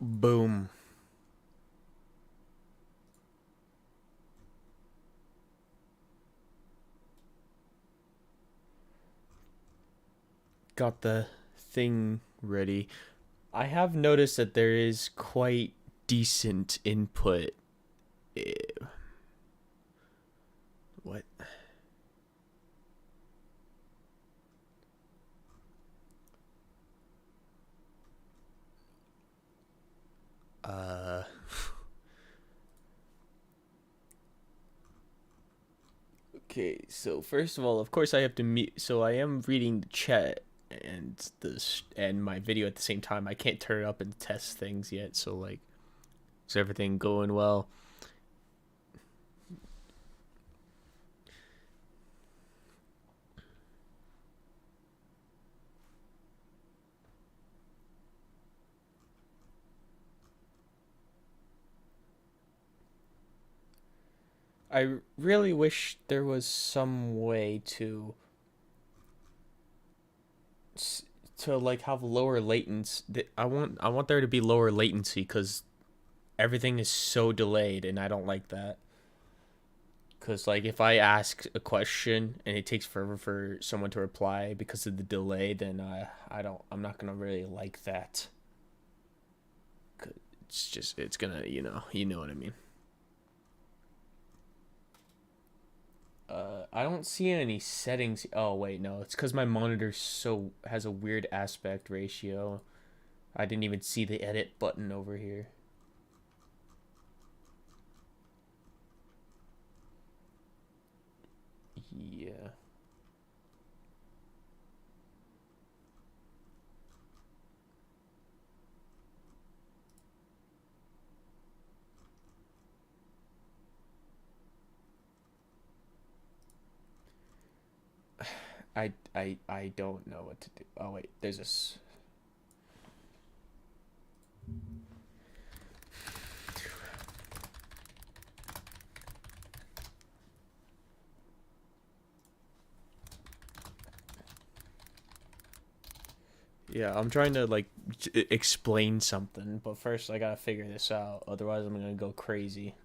Boom. Got the thing ready. I have noticed that there is quite decent input. Eh, What? Uh. Okay, so first of all, of course, I have to mute. So I am reading the chat and my video at the same time. I can't turn it up and test things yet. So like, is everything going well? I really wish there was some way to like have lower latency. I want there to be lower latency because everything is so delayed, and I don't like that. Because like if I ask a question and it takes forever for someone to reply because of the delay, then I'm not gonna really like that. 'Cause it's gonna you know what I mean. I don't see any settings. Oh wait, no, it's because my monitor so has a weird aspect ratio. I didn't even see the edit button over here. Yeah. I don't know what to do. Oh wait, there's this. Yeah, I'm trying to like explain something, but first I gotta figure this out. Otherwise, I'm gonna go crazy.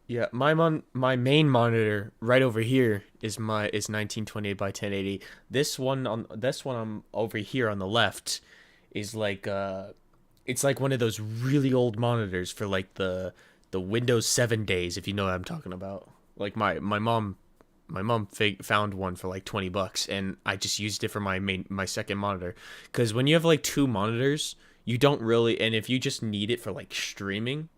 Yeah, my main monitor right over here is 1920 by 1080. This one I'm over here on the left is like it's like one of those really old monitors for like the Windows 7 days, if you know what I'm talking about. Like my mom found one for like $20, and I just used it for my second monitor. Cuz when you have like two monitors, you don't really, and if you just need it for like streaming,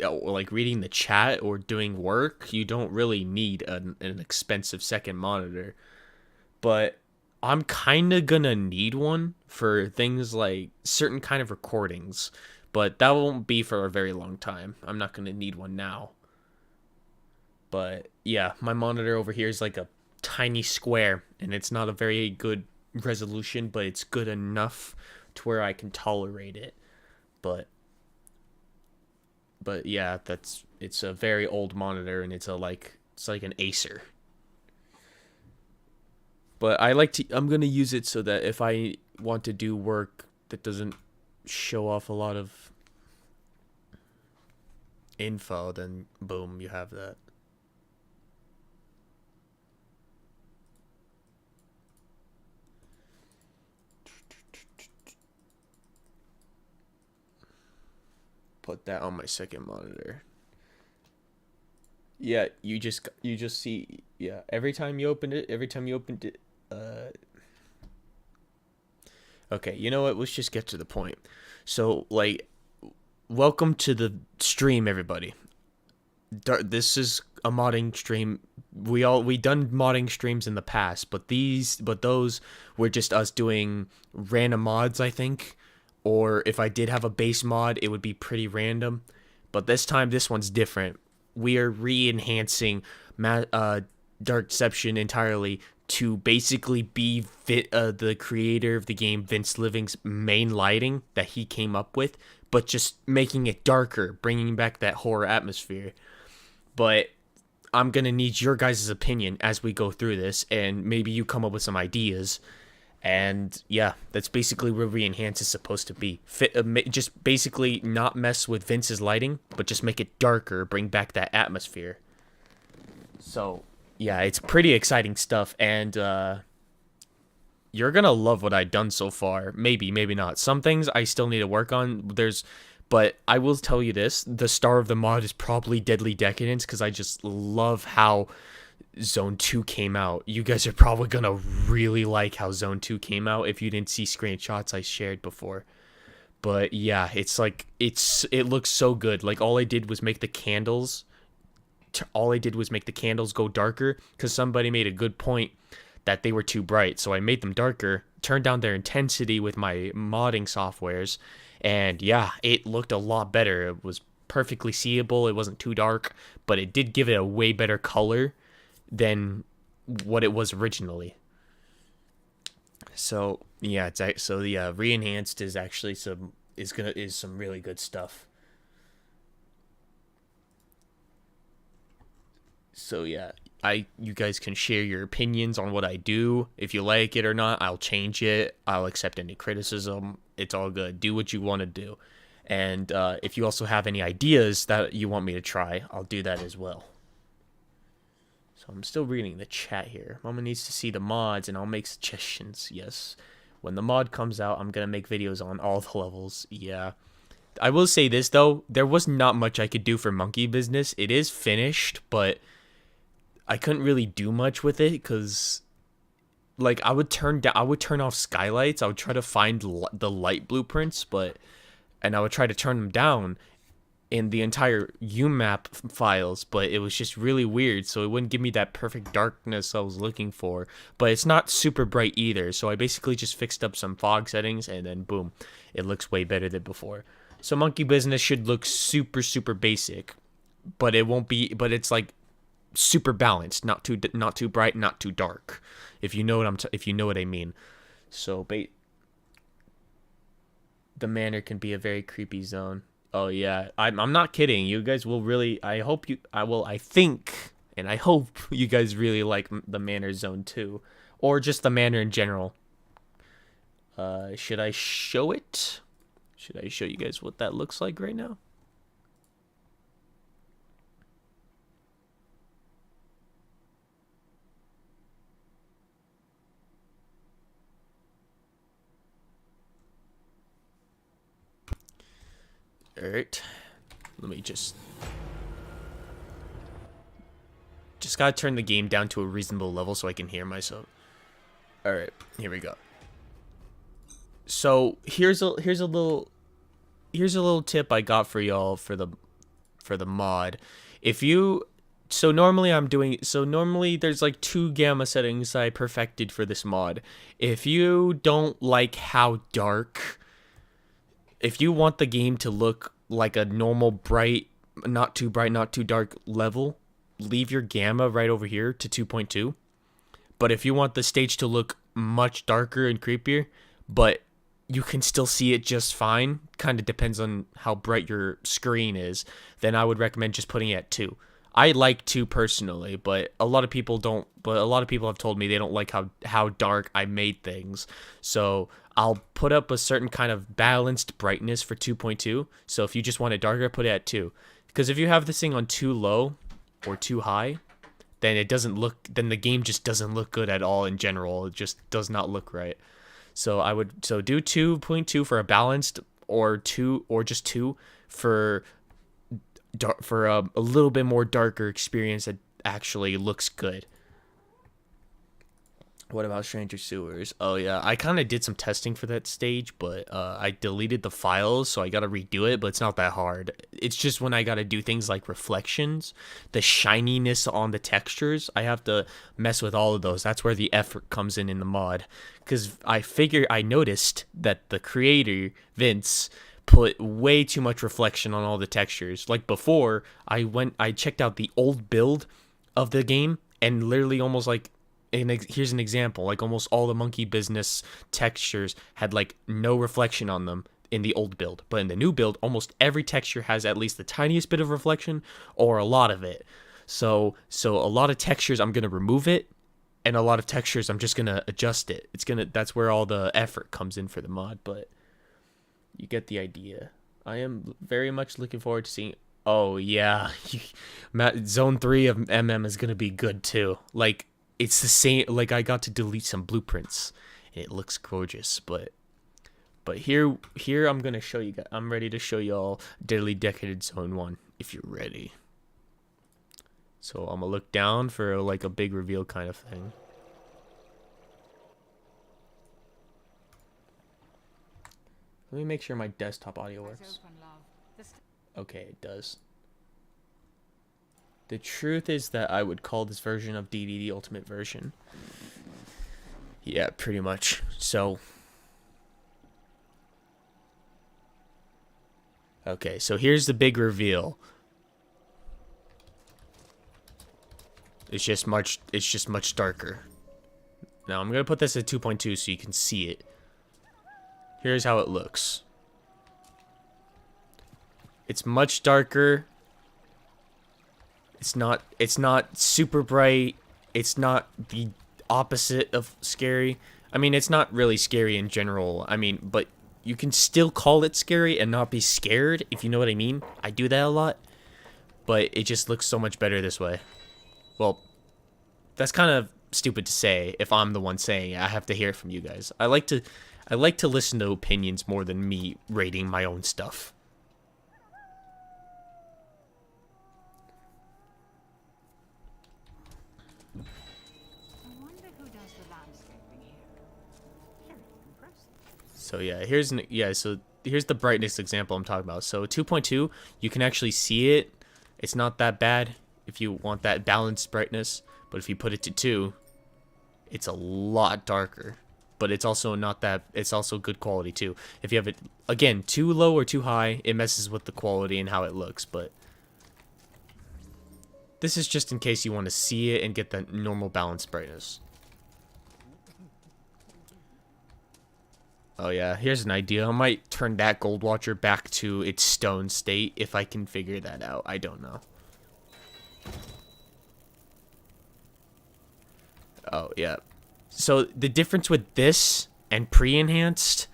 or like reading the chat or doing work, you don't really need an expensive second monitor. But I'm kind of gonna need one for things like certain kind of recordings, but that won't be for a very long time. I'm not gonna need one now. But yeah, my monitor over here is like a tiny square, and it's not a very good resolution, but it's good enough to where I can tolerate it. But yeah, it's a very old monitor, and it's like an Acer. But I'm gonna use it so that if I want to do work that doesn't show off a lot of info, then boom, you have that. Put that on my second monitor. Yeah, you just see, yeah, every time you opened it, uh okay, you know what? Let's just get to the point. So, like, welcome to the stream, everybody. This is a modding stream. We done modding streams in the past, but those were just us doing random mods, I think. Or if I did have a base mod, it would be pretty random. But this time, this one's different. We are re-enhancing Dark Deception entirely to basically be the creator of the game, Vince Living's main lighting that he came up with, but just making it darker, bringing back that horror atmosphere. But I'm going to need your guys' opinion as we go through this, and maybe you come up with some ideas. And yeah, that's basically where Re-Enhance is supposed to be. Just basically not mess with Vince's lighting, but just make it darker, bring back that atmosphere. So yeah, it's pretty exciting stuff, and you're gonna love what I've done so far. Maybe not. Some things I still need to work on. But I will tell you this: the star of the mod is probably Deadly Decadence, because I just love how Zone 2 came out. You guys are probably gonna really like how Zone 2 came out if you didn't see screenshots I shared before. But yeah, it looks so good. Like all I did was make the candles go darker, because somebody made a good point that they were too bright. So I made them darker, turned down their intensity with my modding softwares, and yeah, it looked a lot better. It was perfectly seeable. It wasn't too dark, but it did give it a way better color than what it was originally. So yeah, the Re-Enhanced is actually some really good stuff. So yeah, you guys can share your opinions on what I do. If you like it or not, I'll change it. I'll accept any criticism. It's all good. Do what you want to do. And if you also have any ideas that you want me to try, I'll do that as well. So I'm still reading the chat here. Mama needs to see the mods, and I'll make suggestions. Yes. When the mod comes out, I'm going to make videos on all the levels. Yeah. I will say this, though. There was not much I could do for Monkey Business. It is finished, but I couldn't really do much with it, because like I would turn off skylights. I would try to find the light blueprints, and I would try to turn them down in the entire UMap files, but it was just really weird, so it wouldn't give me that perfect darkness I was looking for. But it's not super bright either, so I basically just fixed up some fog settings, and then boom, it looks way better than before. So Monkey Business should look super basic, but it won't be. But it's like super balanced, not too bright, not too dark. If you know what I mean. So the manor can be a very creepy zone. Oh yeah, I'm not kidding. You guys will really. I think, and I hope you guys really like the manor zone too, or just the manor in general. Should I show it? Should I show you guys what that looks like right now? Alright. Let me just gotta turn the game down to a reasonable level so I can hear myself. Alright, here we go. So here's a little tip I got for y'all for the mod. Normally there's like 2 gamma settings I perfected for this mod. If you don't like how dark, if you want the game to look like a normal bright, not too dark level, leave your gamma right over here to 2.2. But if you want the stage to look much darker and creepier, but you can still see it just fine, kind of depends on how bright your screen is, then I would recommend just putting it at 2. I like 2 personally, but a lot of people don't. But a lot of people have told me they don't like how dark I made things. So I'll put up a certain kind of balanced brightness for 2.2. So if you just want it darker, put it at 2. Because if you have this thing on too low or too high, then the game just doesn't look good at all in general. It just does not look right. So do 2.2 for a balanced, or just 2 for a little bit more darker experience that actually looks good. What about Stranger Sewers? Oh yeah, I kind of did some testing for that stage, but I deleted the files, so I gotta redo it. But it's not that hard. It's just when I gotta do things like reflections, the shininess on the textures, I have to mess with all of those. That's where the effort comes in the mod, because I noticed that the creator Vince put way too much reflection on all the textures. Like before, I checked out the old build of the game, and literally almost like here's an example, like almost all the monkey business textures had like no reflection on them in the old build, but in the new build almost every texture has at least the tiniest bit of reflection or a lot of it. So a lot of textures I'm going to remove it, and a lot of textures I'm just going to adjust it. That's where all the effort comes in for the mod, but you get the idea. I am very much looking forward to seeing. Oh yeah. Zone 3 of MM is going to be good too. Like, it's the same. Like, I got to delete some blueprints, and it looks gorgeous. But here I'm gonna show you guys. I'm ready to show y'all Deadly Decadence Zone 1 if you're ready. So I'm gonna look down for like a big reveal kind of thing. Let me make sure my desktop audio works. Okay, it does. The truth is that I would call this version of DD the ultimate version. Yeah, pretty much. So, okay, so here's the big reveal. It's just much darker. Now I'm gonna put this at 2.2 so you can see it. Here's how it looks. It's much darker. It's not super bright. It's not the opposite of scary. I mean, it's not really scary in general. I mean, but you can still call it scary and not be scared, if you know what I mean. I do that a lot, but it just looks so much better this way. Well, that's kind of stupid to say if I'm the one saying it. I have to hear it from you guys. I like to listen to opinions more than me rating my own stuff. So yeah, here's the brightness example I'm talking about. So 2.2, you can actually see it. It's not that bad if you want that balanced brightness, but if you put it to 2, it's a lot darker. But it's also it's also good quality too. If you have it again too low or too high, it messes with the quality and how it looks, but this is just in case you want to see it and get the normal balanced brightness. Oh yeah, here's an idea. I might turn that Gold Watcher back to its stone state if I can figure that out. I don't know. Oh yeah. So the difference with this and pre-enhanced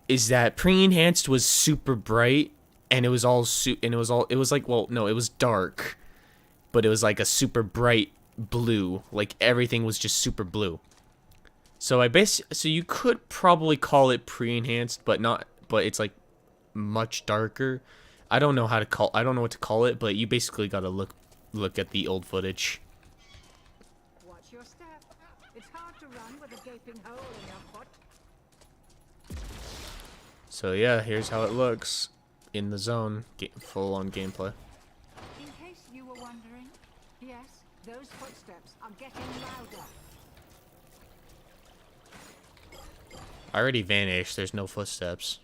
is that pre-enhanced was super bright, and it was like, well, no, it was dark, but it was like a super bright blue. Like everything was just super blue. So so you could probably call it pre-enhanced, but it's like much darker. I don't know what to call it, but you basically got to look at the old footage. Watch your step. It's hard to run with a gaping hole in your foot. So yeah, here's how it looks in the zone, full on gameplay. In case you were wondering, yes, those footsteps are getting louder. I already vanished. There's no footsteps.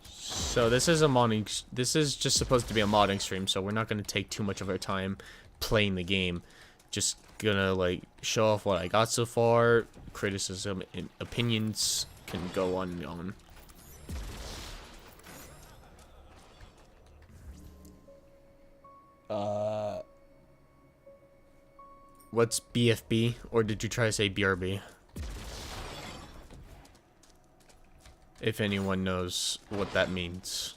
So this is just supposed to be a modding stream, so we're not going to take too much of our time playing the game. Just gonna like show off what I got so far. Criticism and opinions can go on and on. What's BFB? Or did you try to say BRB? If anyone knows what that means.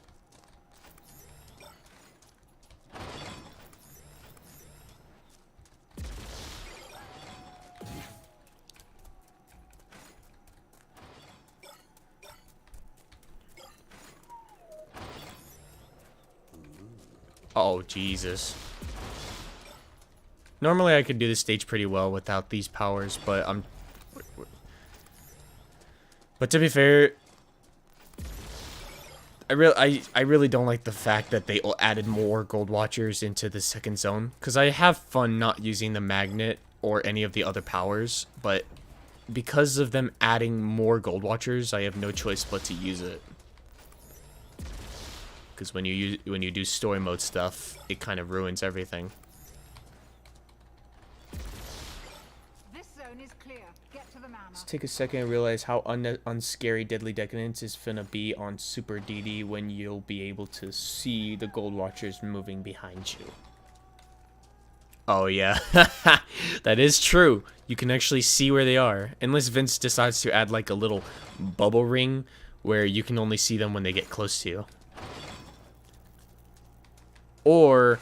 Oh, Jesus. Normally I could do this stage pretty well without these powers, but But to be fair, I really don't like the fact that they added more gold watchers into the second zone, because I have fun not using the magnet or any of the other powers, but because of them adding more gold watchers, I have no choice but to use it. Because when you do story mode stuff, it kind of ruins everything. This zone is clear. Get to the manor. Let's take a second and realize how unscary Deadly Decadence is finna be on Super DD when you'll be able to see the gold watchers moving behind you. Oh yeah, that is true. You can actually see where they are, unless Vince decides to add like a little bubble ring where you can only see them when they get close to you. Or,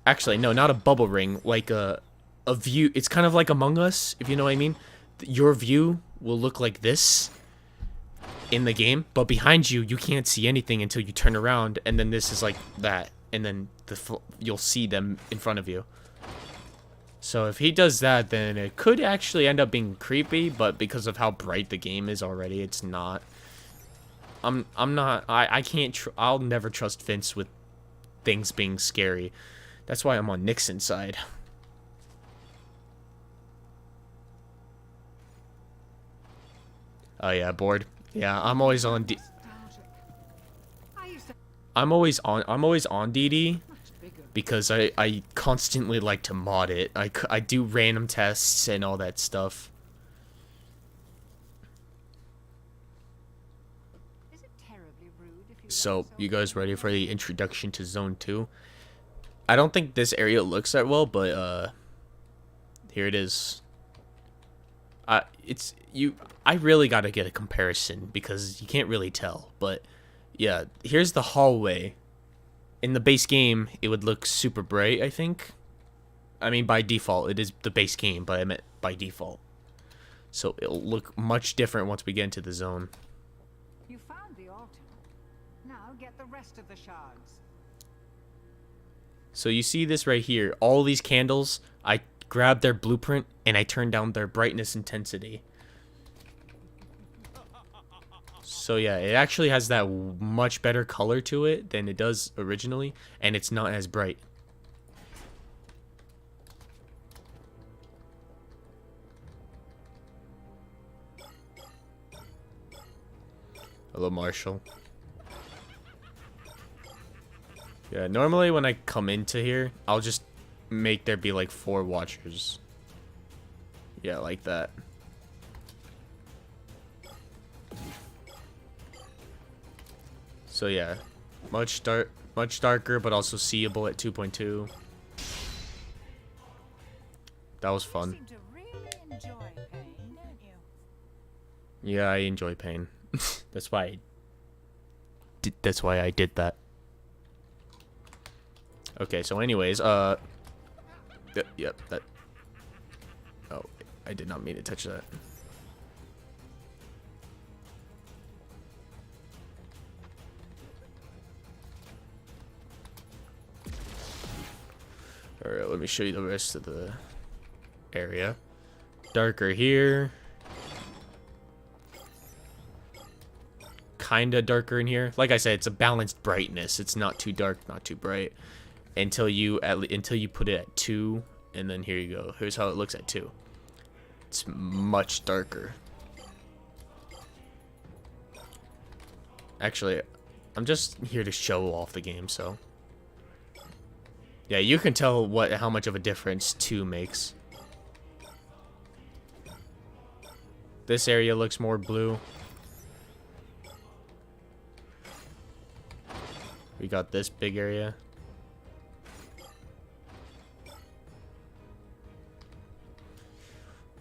actually, no, not a bubble ring, like a view. It's kind of like Among Us, if you know what I mean. Your view will look like this in the game, but behind you, you can't see anything until you turn around, and then this is like that, and then you'll see them in front of you. So if he does that, then it could actually end up being creepy, but because of how bright the game is already, it's not. I can't, I'll never trust Vince with things being scary. That's why I'm on Nixon's side. Oh yeah, bored. Yeah, I'm always on I'm always on DD because I constantly like to mod it. I do random tests and all that stuff. So, you guys ready for the introduction to Zone 2? I don't think this area looks that well, but here it is. I really gotta get a comparison because you can't really tell. But yeah, here's the hallway. In the base game, it would look super bright, I think. I mean, by default, it is the base game, but I meant by default. So it'll look much different once we get into the zone. You found the altar. Now get the rest of the shards. So you see this right here. All these candles, I grabbed their blueprint and I turned down their brightness intensity. So yeah, it actually has that much better color to it than it does originally, and it's not as bright. Hello, Marshall. Yeah, normally when I come into here, I'll just make there be like 4 watchers. Yeah, like that. So yeah, much darker, but also seeable at 2.2. That was fun. You seem to really enjoy pain, don't you? Yeah, I enjoy pain. That's why I did that. Okay, so anyways, yep, that. Oh, I did not mean to touch that. Alright, let me show you the rest of the area. Darker here. Kinda darker in here. Like I said, it's a balanced brightness. It's not too dark, not too bright. Until you put it at 2, and then here you go. Here's how it looks at 2. It's much darker. Actually, I'm just here to show off the game, so yeah, you can tell how much of a difference 2 makes. This area looks more blue. We got this big area.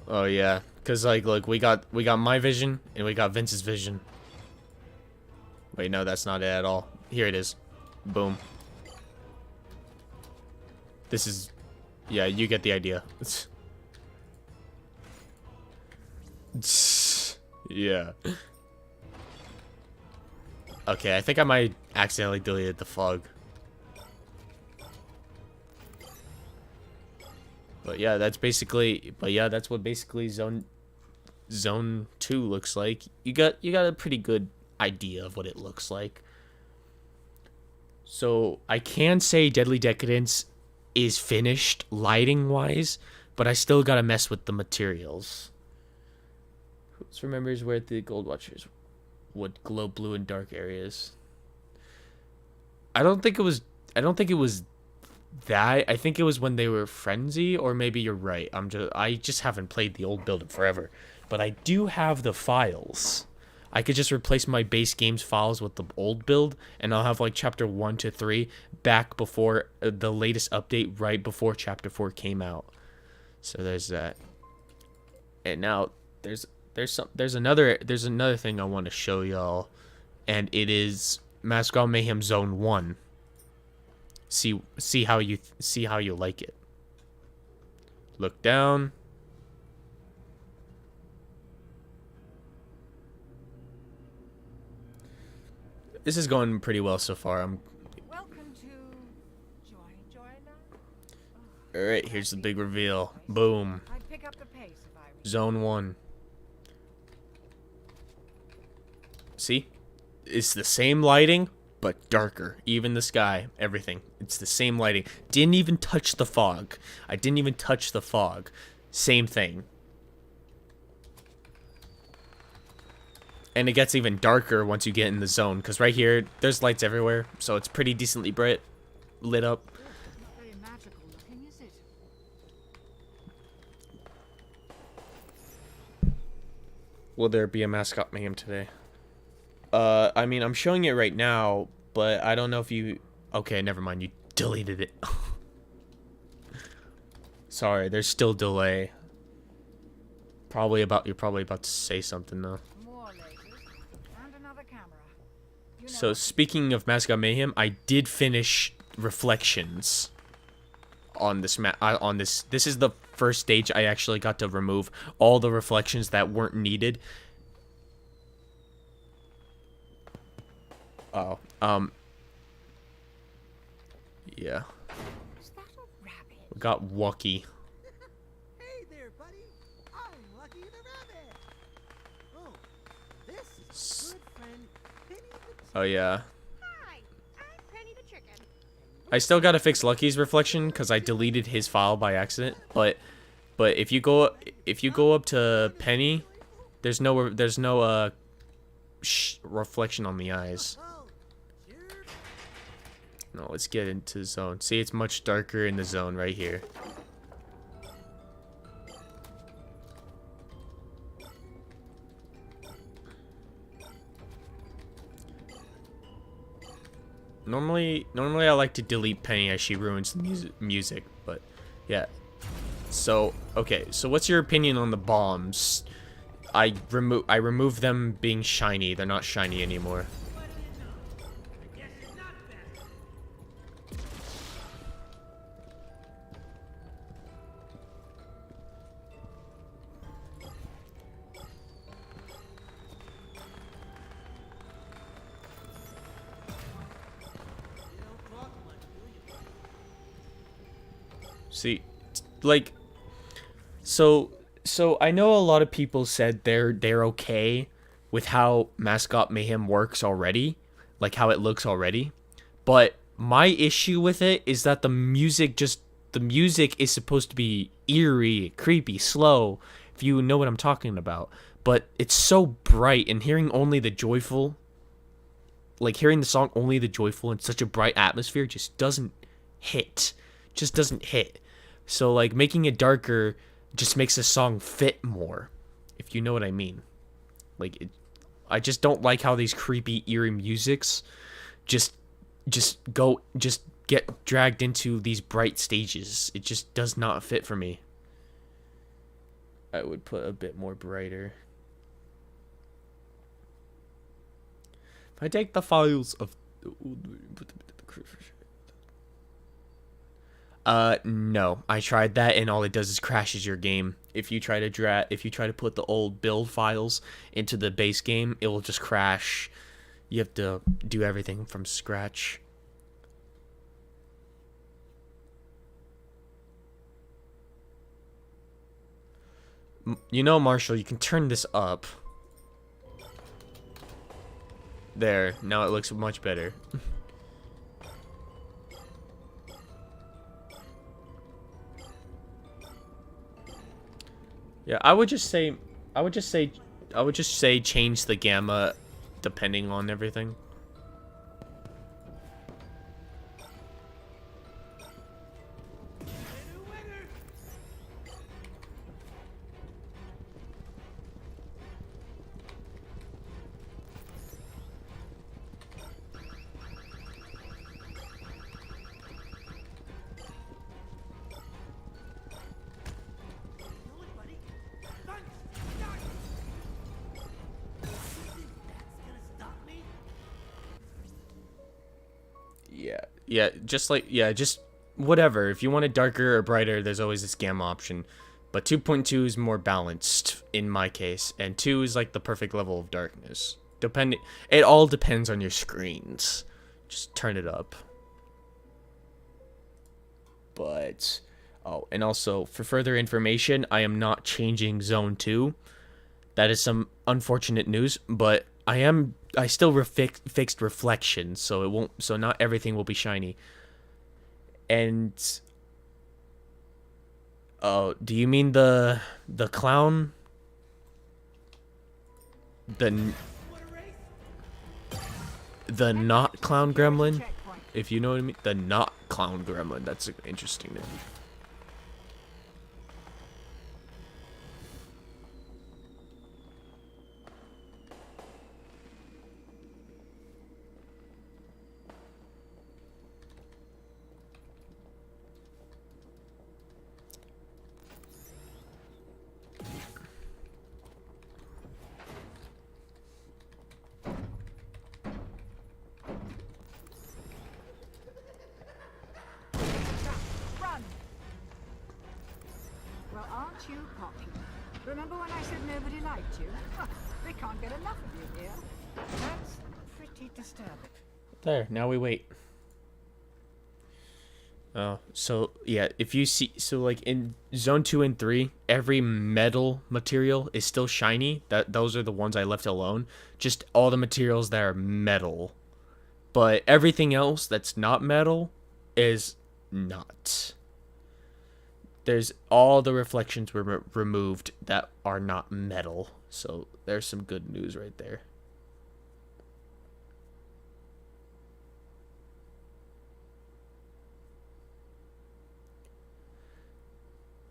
Oh yeah, cause like look, we got my vision and we got Vince's vision. Wait, no, that's not it at all. Here it is. Boom. This is, yeah, you get the idea. Yeah. Okay, I think I might accidentally deleted the fog. But yeah, that's basically. But yeah, that's what basically Zone 2 looks like. You got a pretty good idea of what it looks like. So I can say Deadly Decadence is finished lighting wise, but I still gotta mess with the materials. Who remembers where the Gold Watchers would glow blue in dark areas? I don't think it was. I don't think it was that. I think it was when they were frenzy, or maybe you're right. I just haven't played the old build in forever, but I do have the files. I could just replace my base games files with the old build, and I'll have like chapter 1 to 3 back before the latest update, right before chapter 4 came out. So there's that. And now there's another thing I want to show y'all, and it is Mascot Mayhem Zone 1. See how you like it. Look down. This is going pretty well so far. Welcome to Joyland. All right, here's the big reveal. Boom. I'd pick up the pace if I were you. Zone 1. See? It's the same lighting, but darker. Even the sky, everything. It's the same lighting. Didn't even touch the fog. I didn't even touch the fog. Same thing. And it gets even darker once you get in the zone, because right here, there's lights everywhere, so it's pretty decently bright, lit up. Not very magical looking, is it? Will there be a Mascot Mayhem today? I mean, I'm showing it right now, but I don't know if you... Okay, never mind, you deleted it. Sorry, there's still delay. You're probably about to say something, though. More lasers and another camera. You know So speaking of Mascot Mayhem, I did finish Reflections on this This is the first stage I actually got to remove all the reflections that weren't needed. Oh, yeah. Is that a rabbit? We got Wucky. Hey there, buddy. I'm Lucky the Rabbit. Oh, this is my good friend Penny the Oh yeah. Hi, I'm Penny the Chicken. I still gotta fix Lucky's reflection because I deleted his file by accident. But if you go up to Penny, there's no reflection on the eyes. Oh, cheers. No, let's get into zone. See, it's much darker in the zone right here. Normally I like to delete Penny as she ruins the music, but yeah. So, okay, so what's your opinion on the bombs? I removed them being shiny. They're not shiny anymore. See, like, so I know a lot of people said they're okay with how Mascot Mayhem works already, like how it looks already, but my issue with it is that the music is supposed to be eerie, creepy, slow, if you know what I'm talking about, but it's so bright, and hearing the song Only the Joyful in such a bright atmosphere just doesn't hit. So like making it darker just makes the song fit more, if you know what I mean. Like I just don't like how these creepy eerie musics just get dragged into these bright stages. It just does not fit for me. I would put a bit more brighter. If I take the files of no. I tried that and all it does is crashes your game. If you try to put the old build files into the base game, it will just crash. You have to do everything from scratch. You know, Marshall, you can turn this up. There, now it looks much better. Yeah, I would just say change the gamma depending on everything. Just whatever. If you want it darker or brighter, there's always this gamma option. But 2.2 is more balanced in my case, and 2 is like the perfect level of darkness. It all depends on your screens. Just turn it up. But oh, and also for further information, I am not changing zone 2. That is some unfortunate news, but I still fixed reflections, so it won't. So not everything will be shiny. And oh, do you mean the clown? The not clown gremlin? If you know what I mean, the not clown gremlin. That's an interesting name. Well, aren't you popular? Remember when I said nobody liked you? They can't get enough of you here. That's pretty disturbing. There, now we wait. Oh, so yeah, if you see, so like in zone 2 and 3, every metal material is still shiny. Those are the ones I left alone. Just all the materials that are metal. But everything else that's not metal is not. There's all the reflections were removed that are not metal. So there's some good news right there.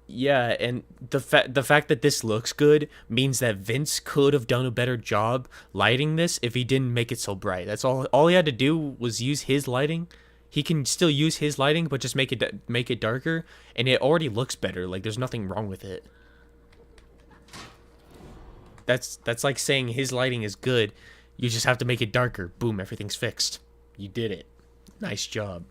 Yeah, and the fact that this looks good means that Vince could have done a better job lighting this if he didn't make it so bright. That's all he had to do was use his lighting. He can still use his lighting, but just make it darker, and it already looks better. Like there's nothing wrong with it. That's like saying his lighting is good. You just have to make it darker. Boom, everything's fixed. You did it. Nice job.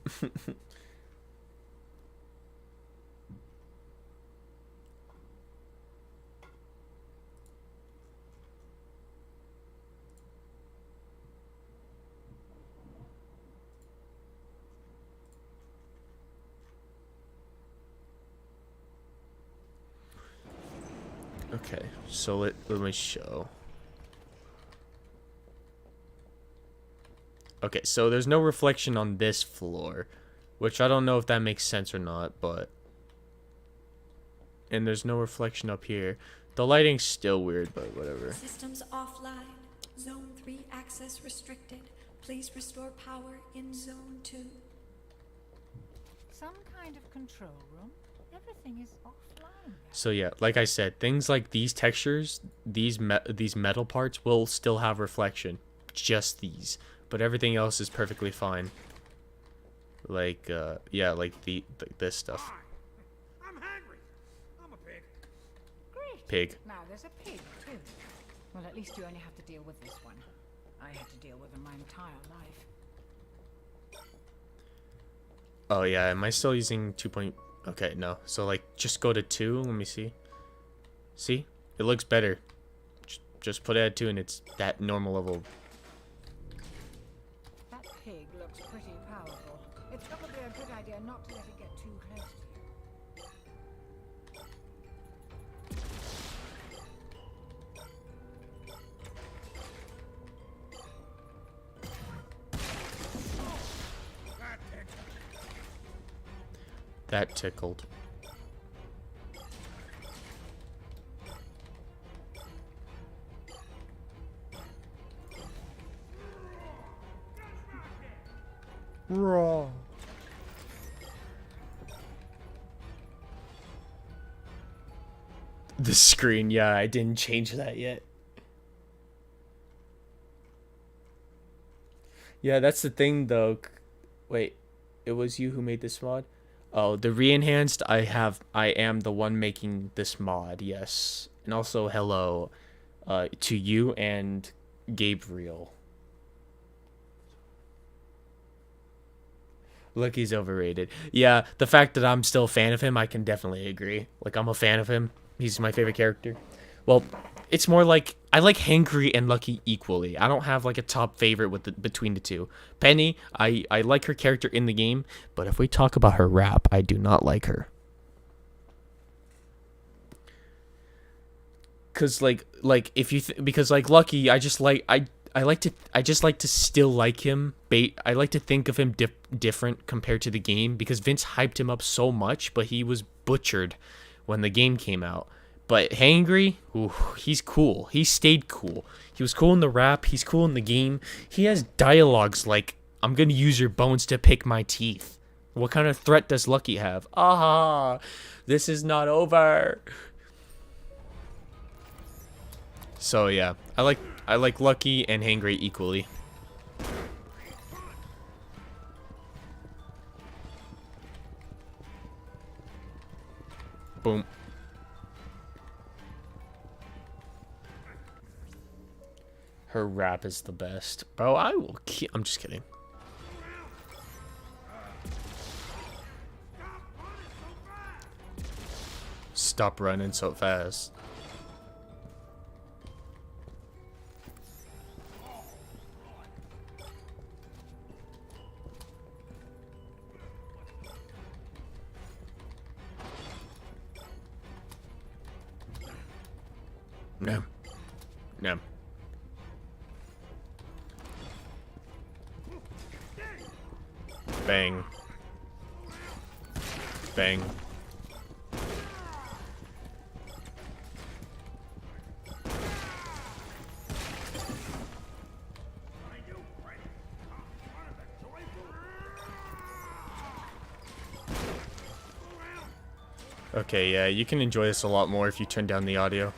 Okay, so let me show. Okay, so there's no reflection on this floor, which I don't know if that makes sense or not, but... And there's no reflection up here. The lighting's still weird, but whatever. Systems offline. Zone 3 access restricted. Please restore power in Zone 2. Some kind of control room. Everything is offline. So yeah, like I said, things like these textures, these metal parts will still have reflection. Just these. But everything else is perfectly fine. Like, yeah, like this stuff. I'm hungry. I'm a pig. Great. Pig. Now there's a pig too. Well, at least you only have to deal with this one. I had to deal with them my entire life. Oh yeah, am I still using 2. Okay, no. So like, just go to 2. Let me see. See, it looks better. Just put it at 2, and it's that normal level. That pig looks pretty powerful. It's probably a good idea not to let it get too close to you. That tickled. Raw. The screen, yeah, I didn't change that yet. Yeah, that's the thing though. Wait, it was you who made this mod? Oh, the re-enhanced, I am the one making this mod, yes. And also hello to you and Gabriel. Look, he's overrated. Yeah, the fact that I'm still a fan of him, I can definitely agree. Like, I'm a fan of him. He's my favorite character. Well, it's more like I like Hangry and Lucky equally. I don't have like a top favorite between the two. Penny, I like her character in the game, but if we talk about her rap, I do not like her. Cause like if you because like Lucky, I just like I just like to still like him. I like to think of him different compared to the game because Vince hyped him up so much, but he was butchered when the game came out. But Hangry, ooh, he's cool. He stayed cool. He was cool in the rap. He's cool in the game. He has dialogues like, I'm going to use your bones to pick my teeth. What kind of threat does Lucky have? Ah, this is not over. So yeah, I like Lucky and Hangry equally. Boom. Her rap is the best. Bro, I will keep... I'm just kidding. Stop running so fast. No. No. Bang. Bang. Okay, yeah, you can enjoy this a lot more if you turn down the audio.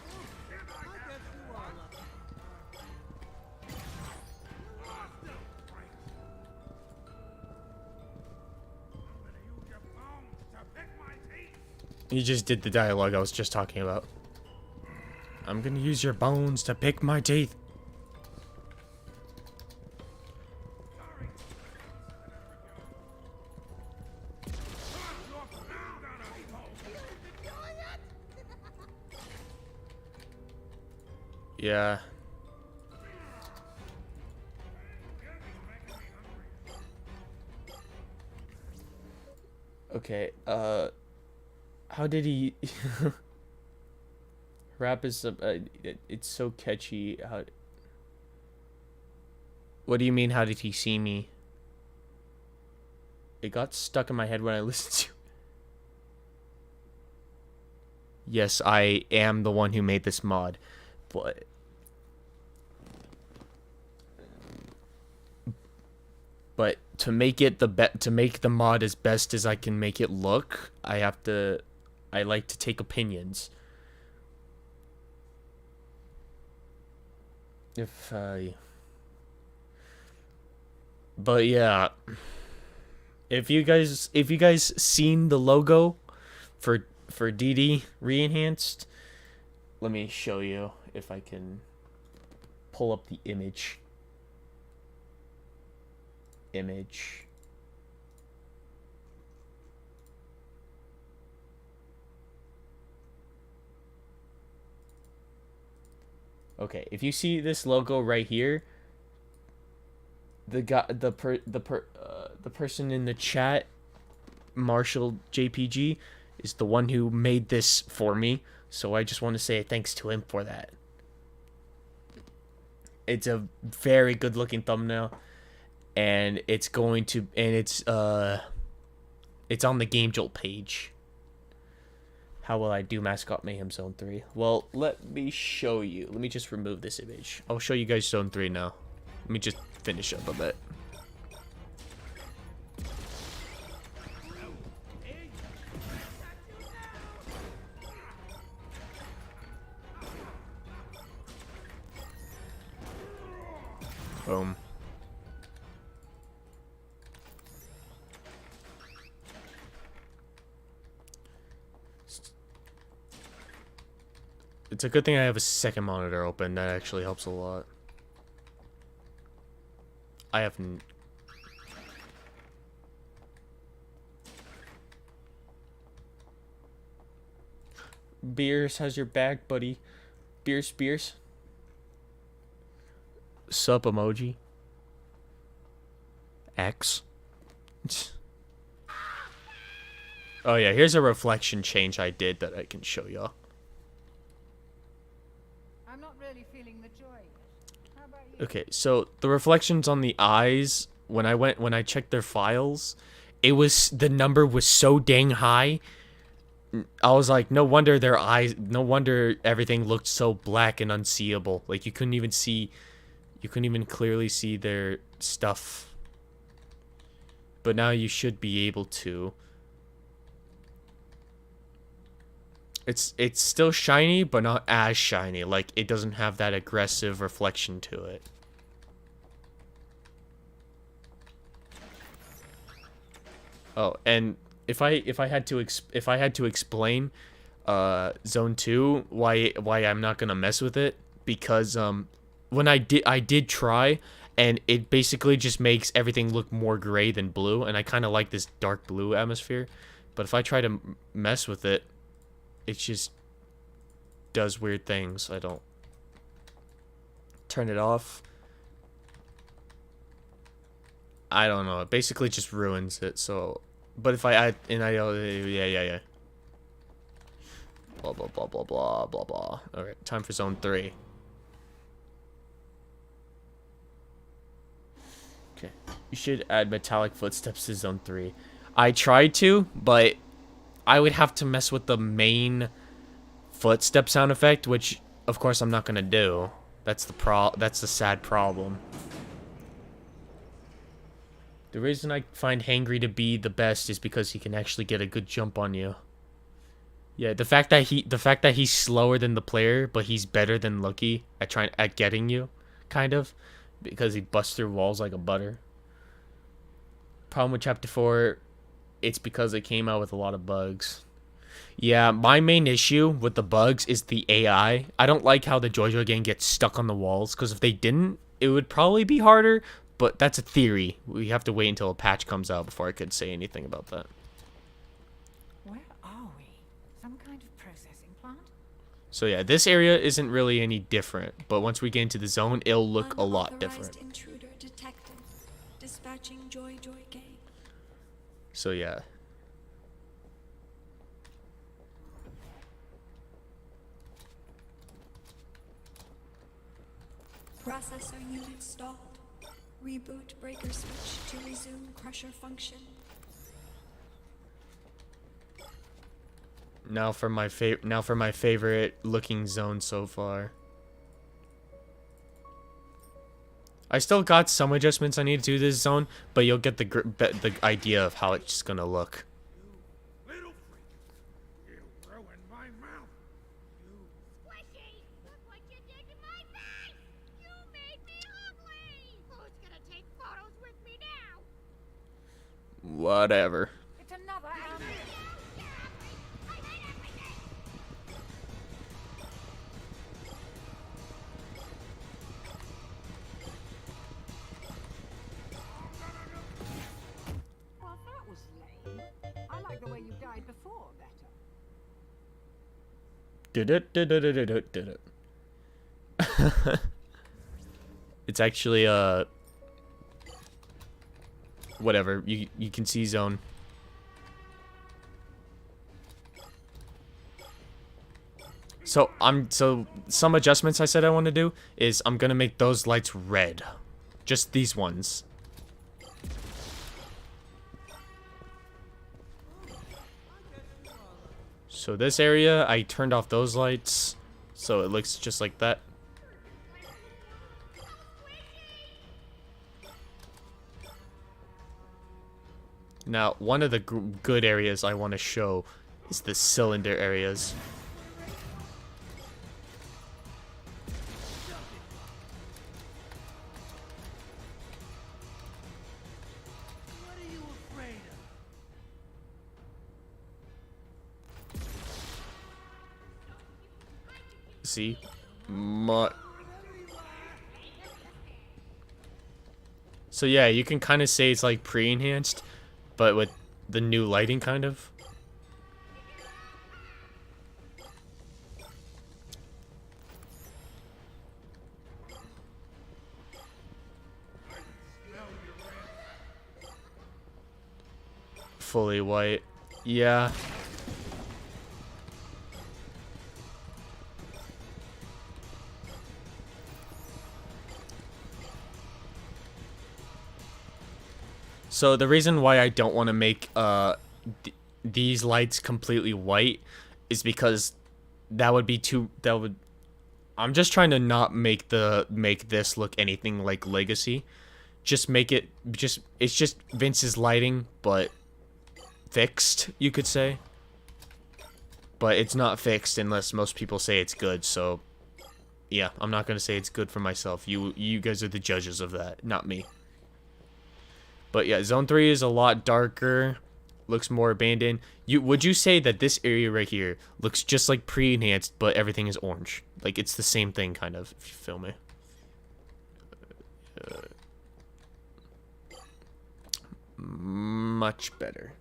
You just did the dialogue I was just talking about. I'm gonna use your bones to pick my teeth. Yeah. Okay, how did he... Rap is... it's so catchy. What do you mean, how did he see me? It got stuck in my head when I listened to... Yes, I am the one who made this mod. But to make it to make the mod as best as I can make it look, I like to take opinions. But yeah, if you guys seen the logo for DD re-enhanced, let me show you if I can pull up the image. Okay, if you see this logo right here, the person in the chat, Marshall JPG, is the one who made this for me, so I just want to say thanks to him for that. It's a very good looking thumbnail, and it's It's on the Game Jolt page. How will I do Mascot Mayhem Zone 3? Well, let me show you. Let me just remove this image. I'll show you guys Zone 3 now. Let me just finish up a bit. Boom. It's a good thing I have a second monitor open. That actually helps a lot. I haven't... Beers, how's your back, buddy? Beers. Sup emoji. X. Oh yeah, here's a reflection change I did that I can show y'all. I'm not really feeling the joy yet. How about you? Okay, so the reflections on the eyes, when I checked their files, the number was so dang high. I was like, no wonder everything looked so black and unseeable. Like you couldn't even clearly see their stuff. But now you should be able to. It's still shiny, but not as shiny. Like it doesn't have that aggressive reflection to it. Oh, and if I had to explain Zone 2 why I'm not gonna mess with it, because when I did try, and it basically just makes everything look more gray than blue, and I kind of like this dark blue atmosphere. But if I try to mess with it, it just does weird things. I don't turn it off. I don't know. It basically just ruins it. So, but if I add, and yeah. Blah blah blah blah blah blah blah. All right, time for Zone 3. Okay, you should add metallic footsteps to Zone 3. I tried to, but I would have to mess with the main footstep sound effect, which of course I'm not gonna do. That's the sad problem. The reason I find Hangry to be the best is because he can actually get a good jump on you. Yeah, the fact that he's slower than the player, but he's better than Lucky at getting you, kind of, because he busts through walls like a butter. Problem with Chapter 4, it's because it came out with a lot of bugs. Yeah, my main issue with the bugs is the AI. I don't like how the JoJo gang gets stuck on the walls, because if they didn't, it would probably be harder, but that's a theory. We have to wait until a patch comes out before I could say anything about that. Where are we? Some kind of processing plant? So yeah, this area isn't really any different, but once we get into the zone, it'll look a lot different. Unauthorized intruder detected. Dispatching Joy gang. So yeah. Processor unit stalled. Reboot breaker switch to resume crusher function. Now for my favorite looking zone so far. I still got some adjustments I need to do this zone, but you'll get the idea of how it's gonna look. Little freak, you ruined my mouth. Squishy! Look what you did to my face! You made me ugly! Who's gonna take photos with me now? Whatever. It's another animal. I hate everything! Well, that was lame. I like the way you died before better. It's actually whatever. You can see zone. So some adjustments I said I want to do is I'm gonna make those lights red, just these ones. So this area, I turned off those lights, so it looks just like that. Now, one of the good areas I want to show is the cylinder areas. What are you afraid of? See? So yeah, you can kind of say it's like pre-enhanced, but with the new lighting, kind of. Fully white. Yeah. So the reason why I don't want to make these lights completely white is because that would be too I'm just trying to not make this look anything like Legacy. Just make it it's just Vince's lighting, but fixed, you could say. But it's not fixed unless most people say it's good, so yeah, I'm not going to say it's good for myself. You guys are the judges of that, not me. But yeah, Zone 3 is a lot darker, looks more abandoned. Would you say that this area right here looks just like pre-enhanced, but everything is orange? Like, it's the same thing, kind of, if you feel me. Much better.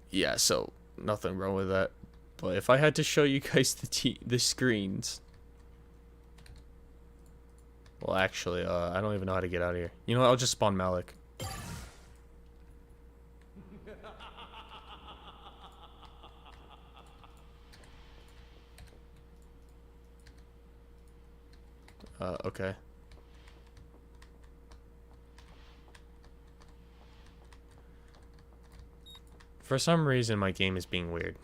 Yeah, so nothing wrong with that. But if I had to show you guys the screens... Well, actually, I don't even know how to get out of here. You know what? I'll just spawn Malik. Okay. For some reason, my game is being weird.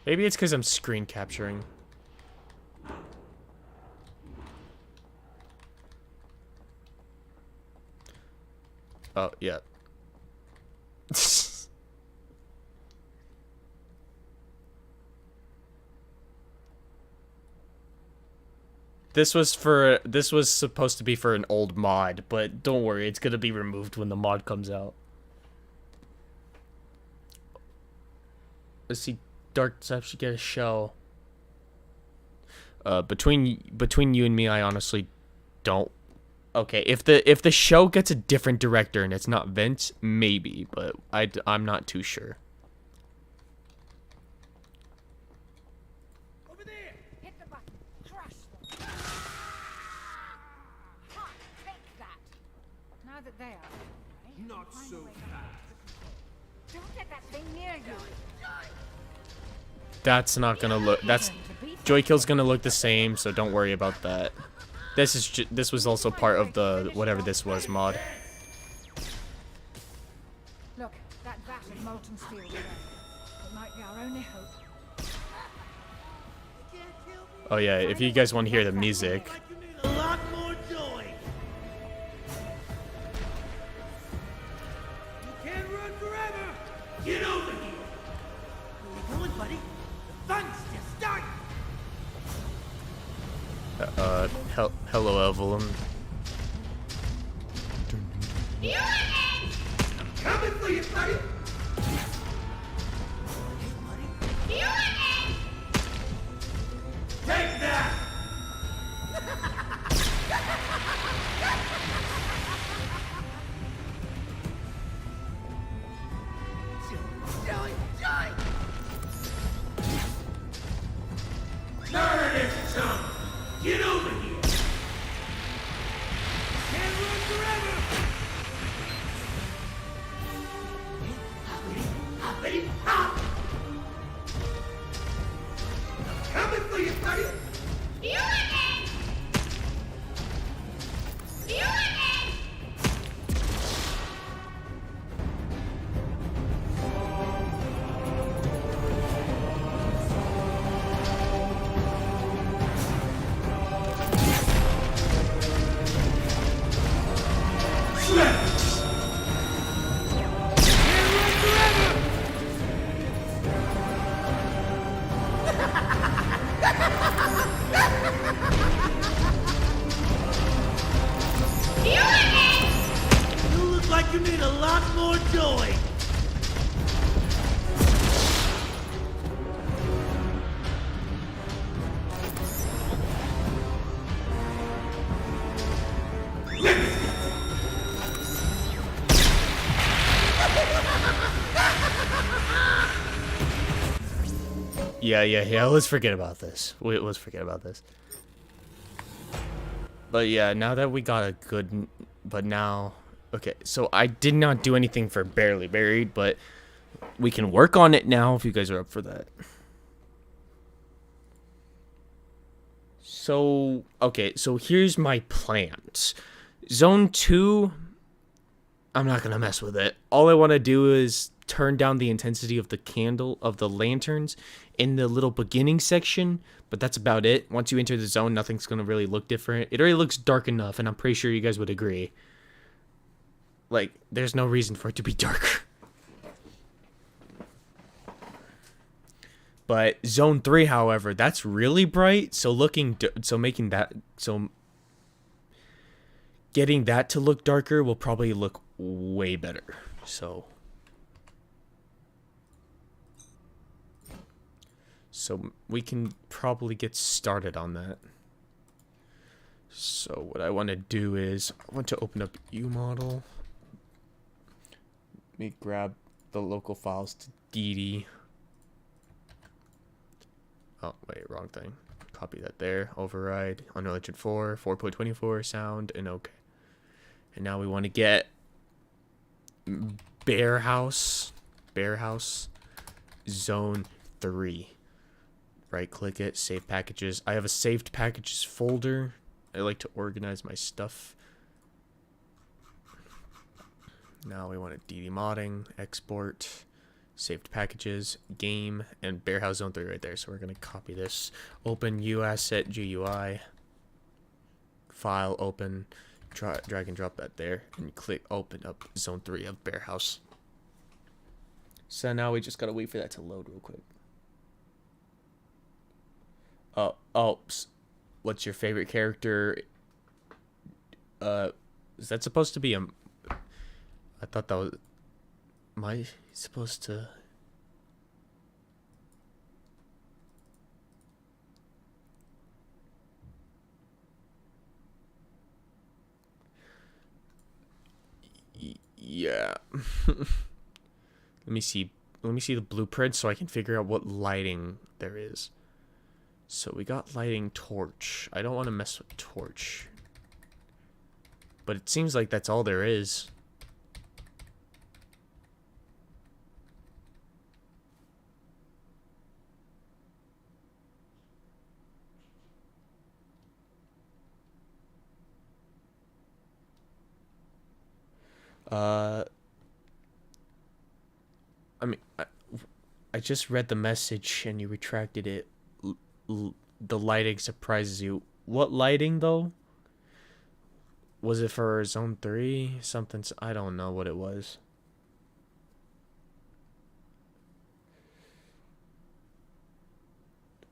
Maybe it's because I'm screen capturing. Oh, yeah. This was supposed to be for an old mod, but don't worry, it's gonna be removed when the mod comes out. Let's see, Dark Deception should get a shell. Between you and me, I honestly don't. Okay, if the show gets a different director and it's not Vince, maybe, but I'm not too sure. Over there! Hit the button. Crush them. Ha! Take that. Now that they are away, Not find so a way fast. back. Don't let that thing near you. That's not gonna look. That's Joy-Kill's gonna look the same, so don't worry about that. This was also part of the whatever this was mod. Look, that vat of molten steel there. It might be our only hope. You can't kill me. Oh yeah, if you guys want to hear the music. Like you need a lot more joy. You can't run forever. Get over here. Where you going, buddy? The fun's just starting. Hello, Evelyn. Coming for you, buddy. Take that. Joy, joy. Turn it, chump. Get over here. Can't run forever. Yeah. Let's forget about this. Let's forget about this. But yeah, now that we got a good... But now... Okay, so I did not do anything for Barely Buried, but we can work on it now if you guys are up for that. So, okay, so here's my plans. Zone 2, I'm not going to mess with it. All I want to do is turn down the intensity of the lanterns in the little beginning section, but that's about it. Once you enter the zone, nothing's going to really look different. It already looks dark enough, and I'm pretty sure you guys would agree. Like, there's no reason for it to be darker. But Zone 3, however, that's really bright, so getting that to look darker will probably look way better. So we can probably get started on that. So what I want to do is I want to open up UModel. Let me grab the local files to DD. Oh, wait, wrong thing. Copy that there. Override. Unreal Engine 4, 4.24, sound, and okay. And now we want to get Bear House Zone 3. Right click it, save packages. I have a saved packages folder. I like to organize my stuff. Now we want to DD modding, export, saved packages, game, and Bear House Zone 3 right there. So we're going to copy this. Open UAsset GUI. File, open, drag and drop that there. And click open up Zone 3 of Bear House. So now we just got to wait for that to load real quick. What's your favorite character? Is that supposed to be a... I thought that was... Am I supposed to... Yeah. Let me see the blueprint so I can figure out what lighting there is. So we got lighting torch. I don't want to mess with torch. But it seems like that's all there is. I mean, I just read the message and you retracted it. The lighting surprises you. What lighting, though? Was it for Zone 3? Something... I don't know what it was.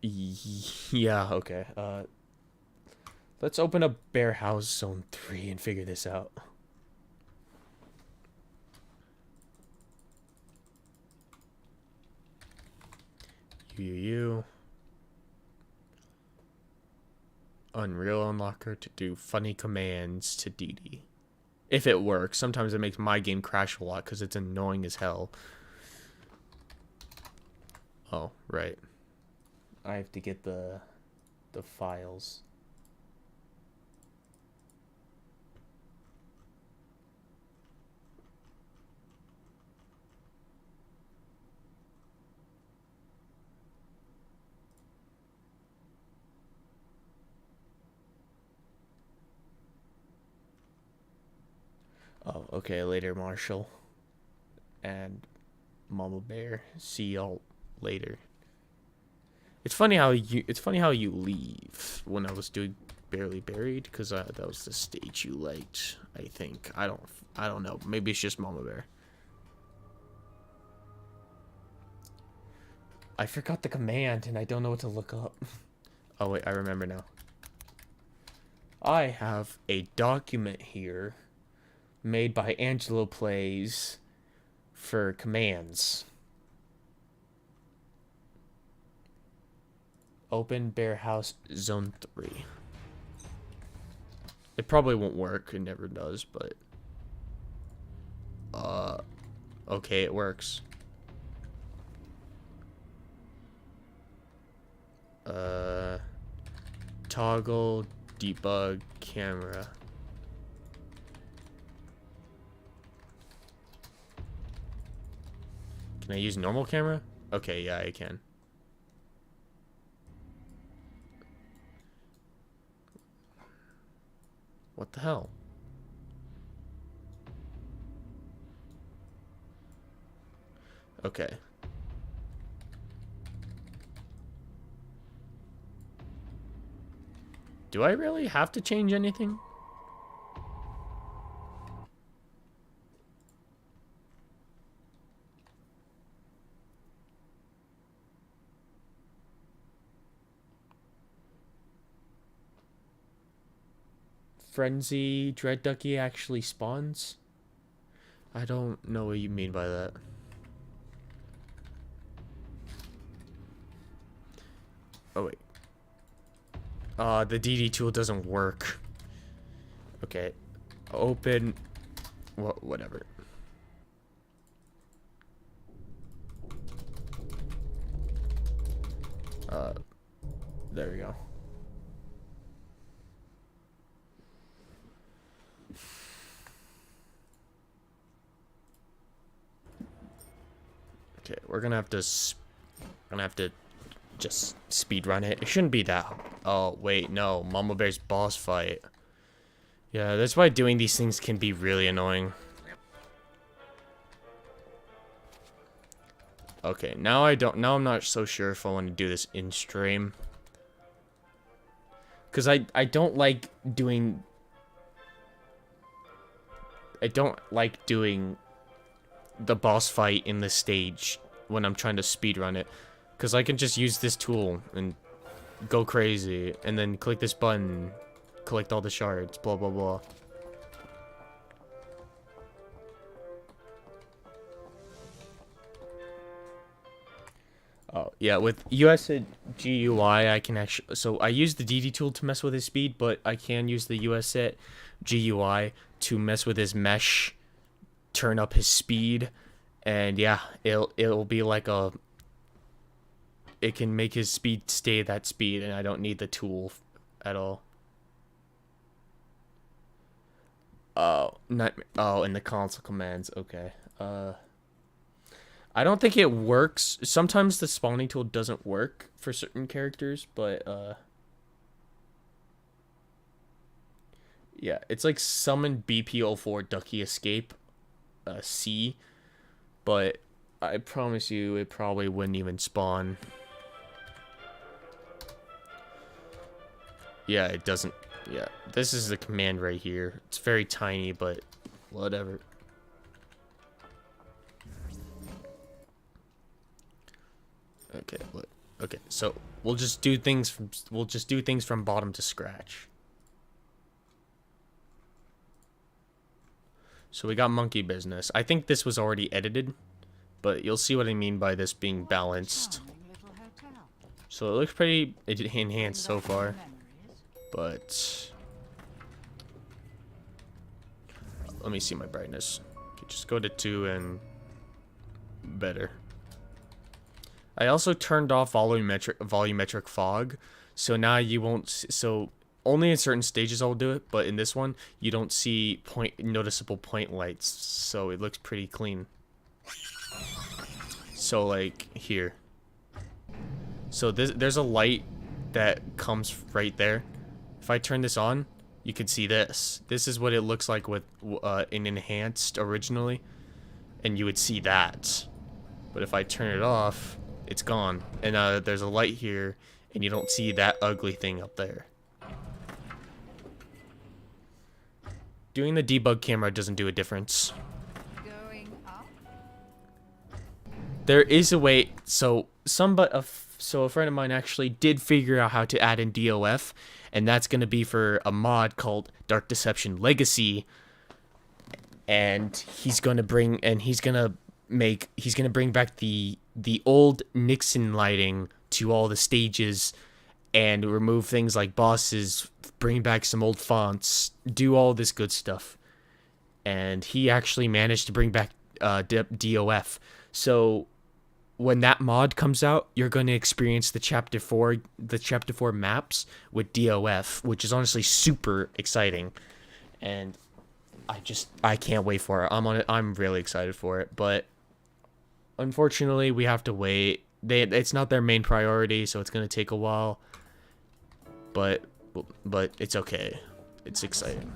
Yeah, okay. Let's open up Bear House Zone 3 and figure this out. Unreal Unlocker to do funny commands to DD. If it works. Sometimes it makes my game crash a lot because it's annoying as hell. Oh, right. I have to get the files. Oh, okay, later, Marshall. And Mama Bear. See y'all later. It's funny how you leave when I was doing Barely Buried, because that was the stage you liked, I think. I don't know. Maybe it's just Mama Bear. I forgot the command and I don't know what to look up. Oh wait, I remember now. I have a document here made by Angelo Plays for commands. Open Bear House Zone 3. It probably won't work, it never does, but okay, it works. Toggle debug camera. Can I use normal camera? Okay, yeah, I can. What the hell? Okay. Do I really have to change anything? Frenzy Dread Ducky actually spawns? I don't know what you mean by that. Oh wait. The DD tool doesn't work. Okay. Open. Whatever. There we go. Okay, we're gonna have to just speed run it. It shouldn't be that. Oh wait, no, Mama Bear's boss fight. Yeah, that's why doing these things can be really annoying. Okay, now I'm not so sure if I want to do this in stream. Cause I don't like doing the boss fight in the stage when I'm trying to speedrun it. Because I can just use this tool and go crazy. And then click this button. Collect all the shards. Blah, blah, blah. Oh, yeah. With USIT GUI, I can actually... So, I use the DD tool to mess with his speed. But I can use the USIT GUI to mess with his mesh. Turn up his speed. And, yeah. It'll be like a... It can make his speed stay that speed, and I don't need the tool at all. Oh, in the console commands. Okay. I don't think it works. Sometimes the spawning tool doesn't work for certain characters, but yeah, it's like summon BP04 Ducky Escape C, but I promise you it probably wouldn't even spawn. Yeah, it doesn't. Yeah, this is the command right here. It's very tiny, but whatever. Okay, look. Okay, so we'll just do things from bottom to scratch. So we got monkey business. I think this was already edited, but you'll see what I mean by this being balanced. So it looks pretty enhanced so far. But let me see my brightness. Okay, just go to 2 and better. I also turned off volumetric fog, so now you won't. So only in certain stages I'll do it, but in this one you don't see noticeable point lights, so it looks pretty clean. So like here. So there's a light that comes right there. If I turn this on, you can see this. This is what it looks like with in enhanced originally, and you would see that. But if I turn it off, it's gone. And there's a light here, and you don't see that ugly thing up there. Doing the debug camera doesn't do a difference. Going up? There is a way. So a friend of mine actually did figure out how to add in DOF, and that's going to be for a mod called Dark Deception Legacy. And he's going to bring back the old Nixon lighting to all the stages, and remove things like bosses, bring back some old fonts, do all this good stuff. And he actually managed to bring back DOF. So when that mod comes out, you're going to experience the chapter 4 maps with DOF, which is honestly super exciting. And I can't wait for it. I'm really excited for it, but unfortunately, we have to wait. It's not their main priority, so it's going to take a while. But it's okay. It's exciting.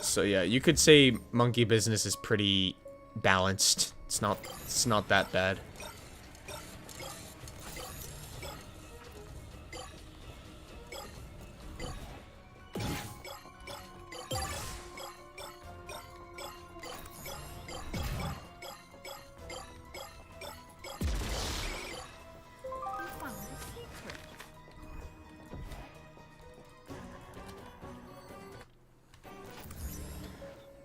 So yeah, you could say Monkey Business is pretty balanced. It's not that bad.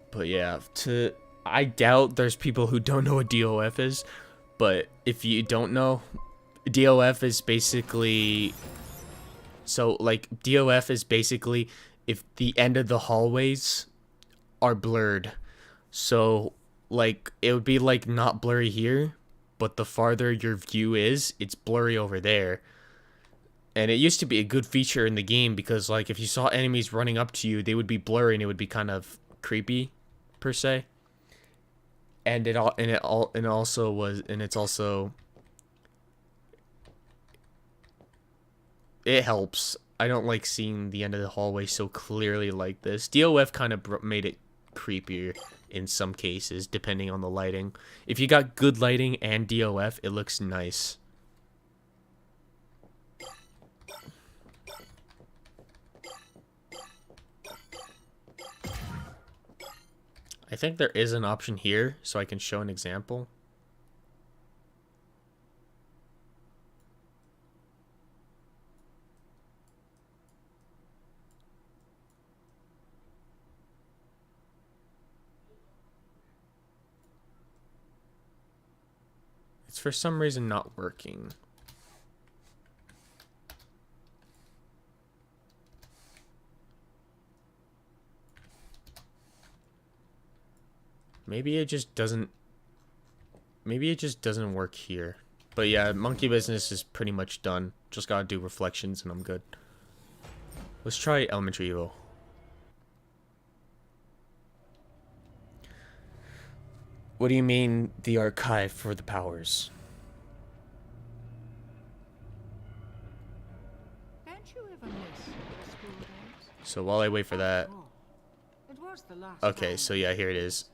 But yeah, I doubt there's people who don't know what DOF is, but if you don't know, DOF is basically DOF is basically if the end of the hallways are blurred. So like it would be like not blurry here, but the farther your view is, it's blurry over there. And it used to be a good feature in the game because like if you saw enemies running up to you, they would be blurry and it would be kind of creepy per se. And it helps. I don't like seeing the end of the hallway so clearly like this. DOF kind of made it creepier in some cases, depending on the lighting. If you got good lighting and DOF, it looks nice. I think there is an option here, so I can show an example. It's for some reason not working. Maybe it just doesn't work here. But yeah, Monkey Business is pretty much done. Just gotta do reflections and I'm good. Let's try Elementary Evil. What do you mean the archive for the powers? Don't you ever miss the school days? So while I wait for that. It was the last Okay, time. so yeah, here it is.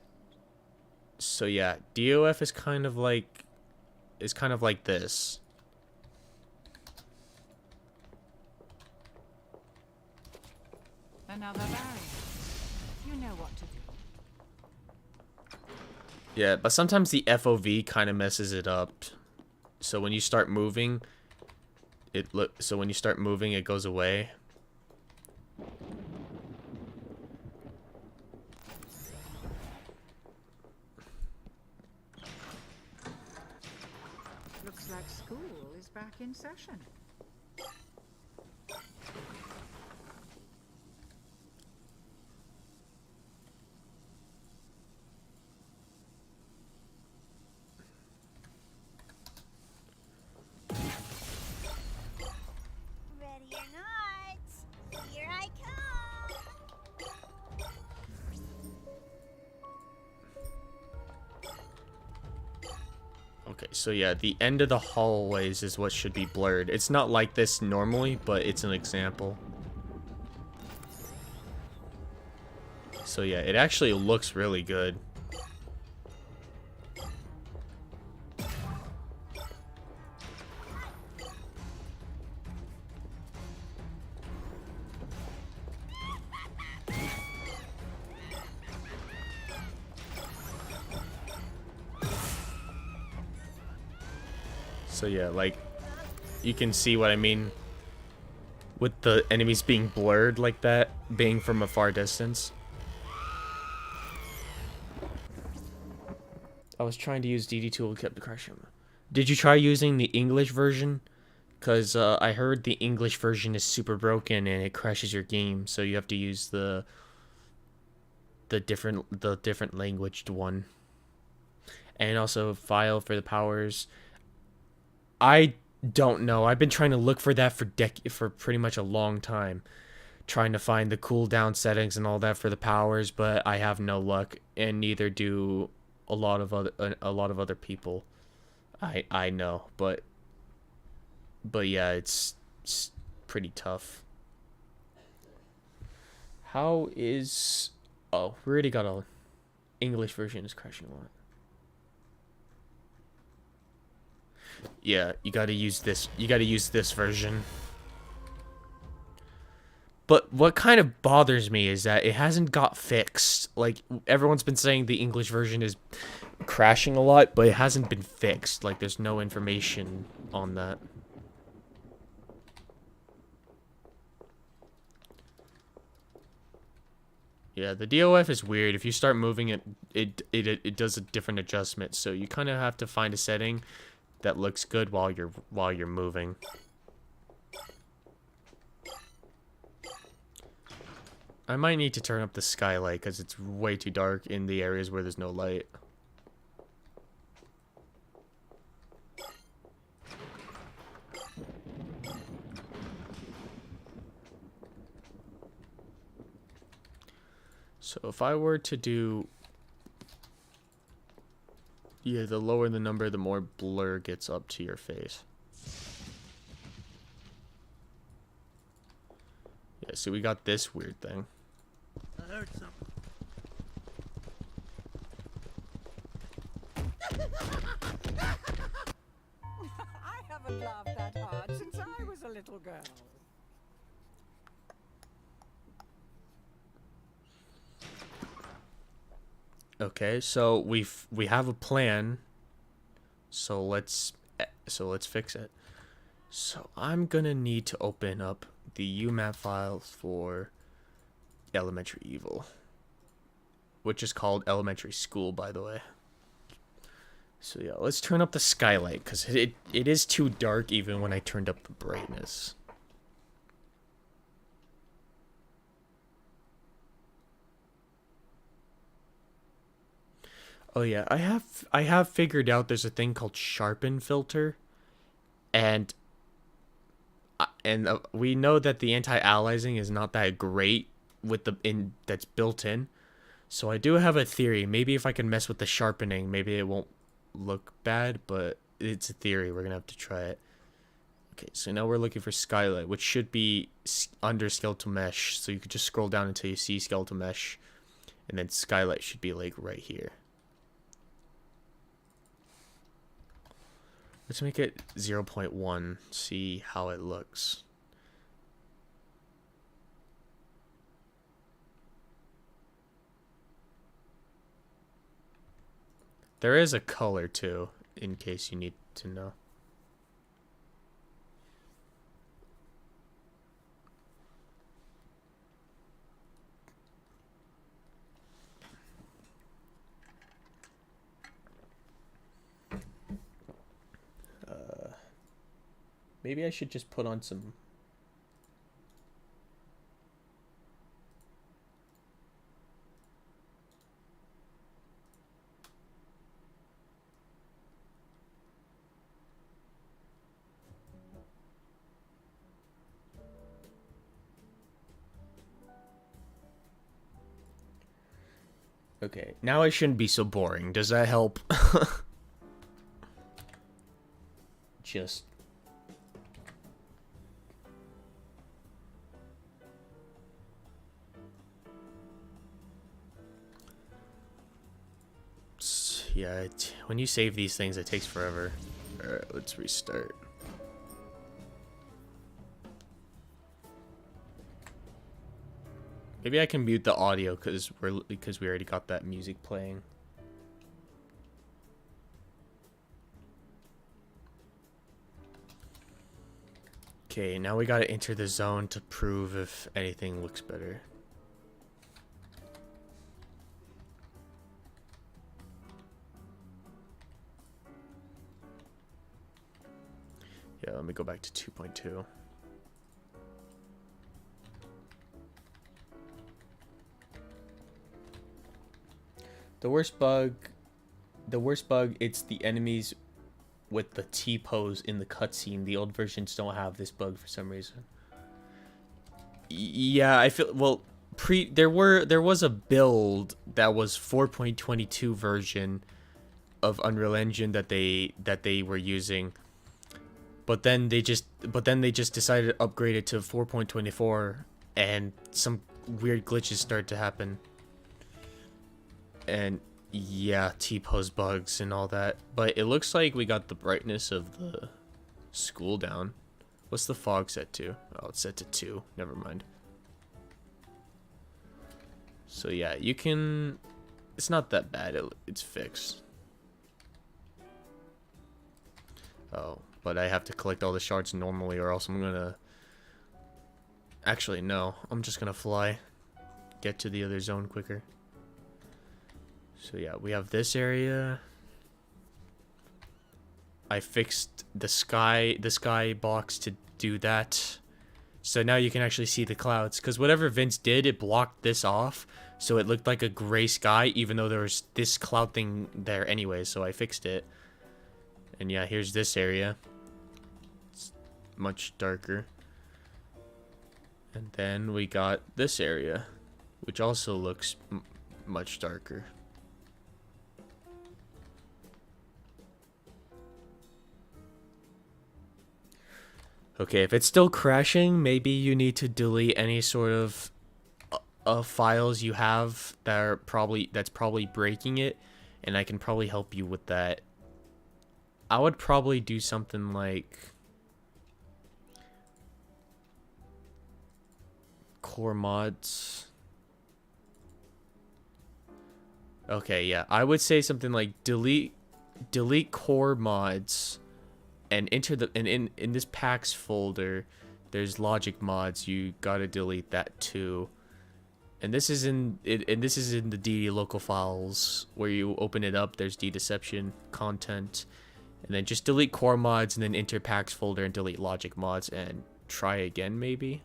So yeah, DOF is kind of like this. Another barrier. You know what to do. Yeah, but sometimes the FOV kind of messes it up. So when you start moving, it goes away. Looks like school is back in session. Ready or not, here I come. Okay, so yeah, the end of the hallways is what should be blurred. It's not like this normally, but it's an example. So yeah, it actually looks really good. So yeah, like, you can see what I mean with the enemies being blurred like that, being from a far distance. I was trying to use DD tool, kept crashing. Did you try using the English version? Because I heard the English version is super broken and it crashes your game, so you have to use the different languaged one. And also file for the powers. I don't know. I've been trying to look for that for pretty much a long time, trying to find the cooldown settings and all that for the powers, but I have no luck, and neither do a lot of other people. I know, but yeah, it's pretty tough. How is... Oh, we already got a English version is crashing a lot. Yeah, you gotta use this. You gotta use this version. But what kind of bothers me is that it hasn't got fixed. Like, everyone's been saying the English version is crashing a lot, but it hasn't been fixed. Like, there's no information on that. Yeah, the DOF is weird. If you start moving it, it does a different adjustment. So you kind of have to find a setting that looks good while you're moving. I might need to turn up the skylight because it's way too dark in the areas where there's no light. So if I were to do... Yeah, the lower the number, the more blur gets up to your face. Yeah, so we got this weird thing. I heard something. I haven't laughed that hard since I was a little girl. Okay, so we have a plan. So let's fix it. So I'm gonna need to open up the UMAP files for Elementary Evil, which is called Elementary School, by the way. So yeah, let's turn up the skylight because it is too dark even when I turned up the brightness. Oh yeah, I have figured out there's a thing called sharpen filter, and we know that the anti-aliasing is not that great with that's built in. So I do have a theory. Maybe if I can mess with the sharpening, maybe it won't look bad, but it's a theory. We're gonna have to try it. Okay, so now we're looking for skylight, which should be under skeletal mesh. So you could just scroll down until you see skeletal mesh, and then skylight should be like right here. Let's make it 0.1, see how it looks. There is a color too, in case you need to know. Maybe I should just put on some... Okay, now it shouldn't be so boring. Does that help? Just... Yeah, when you save these things, it takes forever. Alright, let's restart. Maybe I can mute the audio because we already got that music playing. Okay, now we gotta enter the zone to prove if anything looks better. Yeah, let me go back to 2.2. The worst bug, it's the enemies with the T-pose in the cutscene. The old versions don't have this bug for some reason. Yeah, I feel, well, there was a build that was 4.22 version of Unreal Engine that they were using, but then they just decided to upgrade it to 4.24, and some weird glitches start to happen. And yeah, T-pose bugs and all that. But it looks like we got the brightness of the school down. What's the fog set to? Oh, it's set to 2. Never mind. So yeah, you can... It's not that bad. It's fixed. Oh, but I have to collect all the shards normally, or else I'm gonna... Actually, no. I'm just gonna fly. Get to the other zone quicker. So yeah, we have this area. I fixed the sky box to do that. So now you can actually see the clouds. Because whatever Vince did, it blocked this off. So it looked like a gray sky, even though there was this cloud thing there anyway. So I fixed it. And yeah, here's this area. It's much darker. And then we got this area, which also looks much darker. Okay, if it's still crashing, maybe you need to delete any sort of files you have that's probably breaking it, and I can probably help you with that. I would probably do something like core mods. Okay, yeah, I would say something like delete core mods. And in this packs folder, there's logic mods. You gotta delete that too. And this is in the DD local files where you open it up. There's deception content, and then just delete core mods, and then enter packs folder and delete logic mods and try again maybe.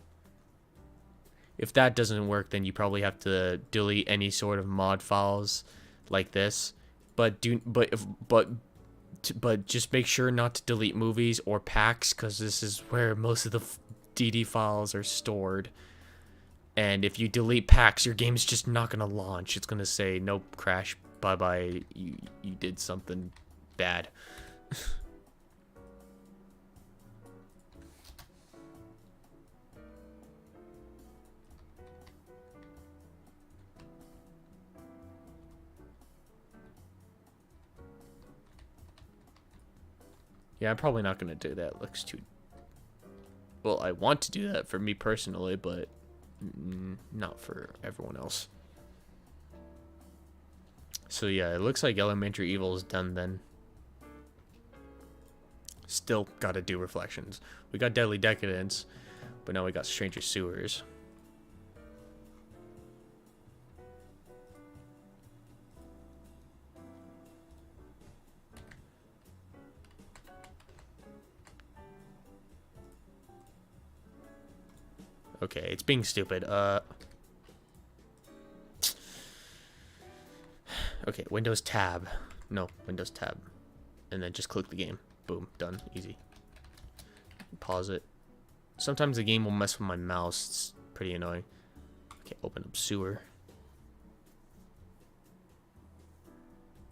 If that doesn't work, then you probably have to delete any sort of mod files like this. But just make sure not to delete movies or packs, because this is where most of the DD files are stored. And if you delete packs, your game's just not going to launch. It's going to say, nope, crash, bye-bye, you did something bad. Yeah, I'm probably not going to do that. It looks too... Well, I want to do that for me personally, but not for everyone else. So yeah, it looks like Elementary Evil is done then. Still got to do Reflections. We got Deadly Decadence, but now we got Stranger Sewers. Okay, it's being stupid. Okay, Windows tab. No, Windows tab. And then just click the game. Boom, done. Easy. Pause it. Sometimes the game will mess with my mouse. It's pretty annoying. Okay, open up sewer.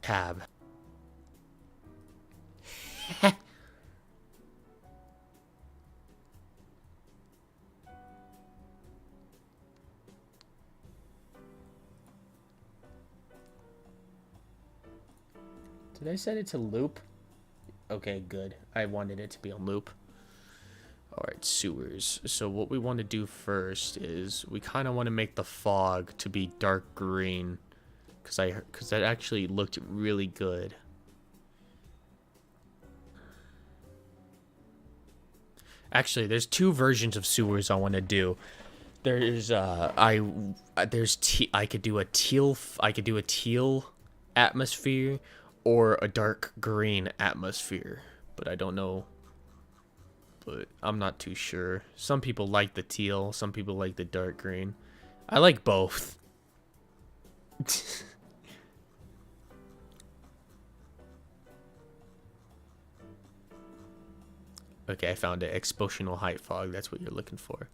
Tab. Did I set it to loop? Okay, good. I wanted it to be on loop. Alright, sewers. So what we want to do first is we kind of want to make the fog to be dark green, because that actually looked really good. Actually, there's two versions of sewers I want to do. There's I could do a teal atmosphere or a dark green atmosphere, but I don't know but I'm not too sure. Some people like the teal, some people like the dark green. I like both. Okay, I found it. Expositional height fog. That's what you're looking for.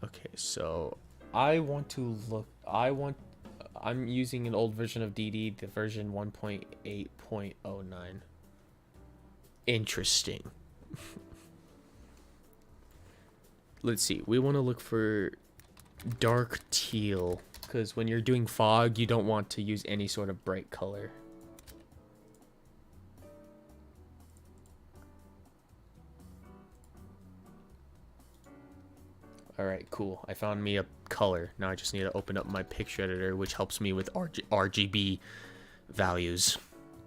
Okay, so I'm using an old version of DD, the version 1.8.09. Interesting. Let's see. We want to look for dark teal, because when you're doing fog, you don't want to use any sort of bright color. Alright, cool. I found me a color. Now I just need to open up my picture editor, which helps me with RGB values.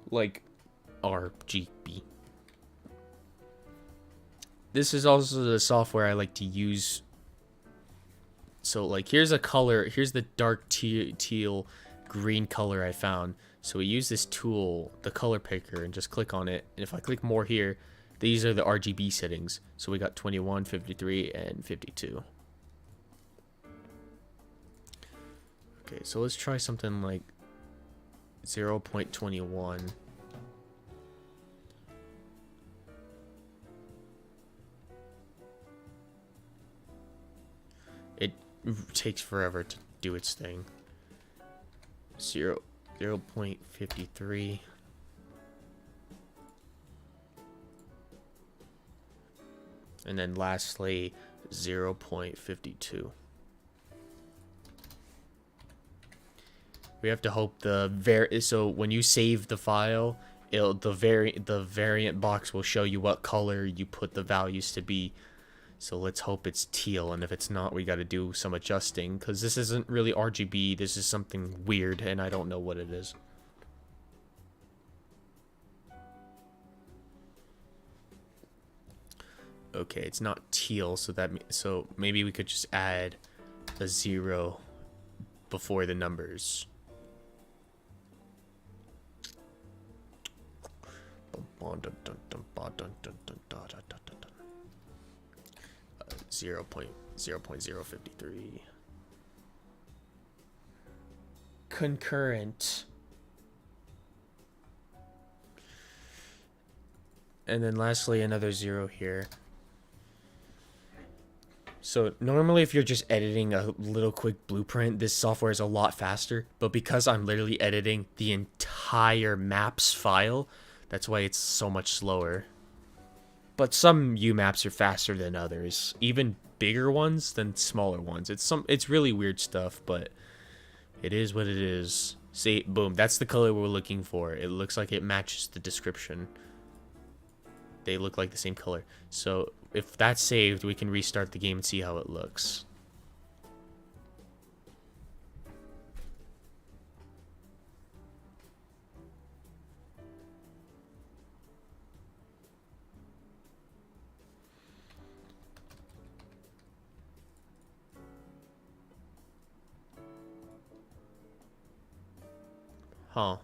Like RGB. This is also the software I like to use. So, like, here's a color. Here's the dark teal green color I found. So we use this tool, the color picker, and just click on it. And if I click more here, these are the RGB settings. So we got 21, 53, and 52. Okay, so let's try something like 0.21. It takes forever to do its thing. 0.53. And then lastly, 0.52. We have to hope so when you save the file, the variant box will show you what color you put the values to be. So let's hope it's teal, and if it's not, we got to do some adjusting, because this isn't really RGB. This is something weird, and I don't know what it is. Okay, it's not teal, so maybe we could just add a 0 before the numbers. 0.053. Concurrent. And then lastly, another 0 here. So normally if you're just editing a little quick blueprint, this software is a lot faster. But because I'm literally editing the entire maps file, that's why it's so much slower. But some UMaps are faster than others, even bigger ones than smaller ones. It's really weird stuff, but it is what it is. See, boom, that's the color we're looking for. It looks like it matches the description. They look like the same color. So if that's saved, we can restart the game and see how it looks. Huh.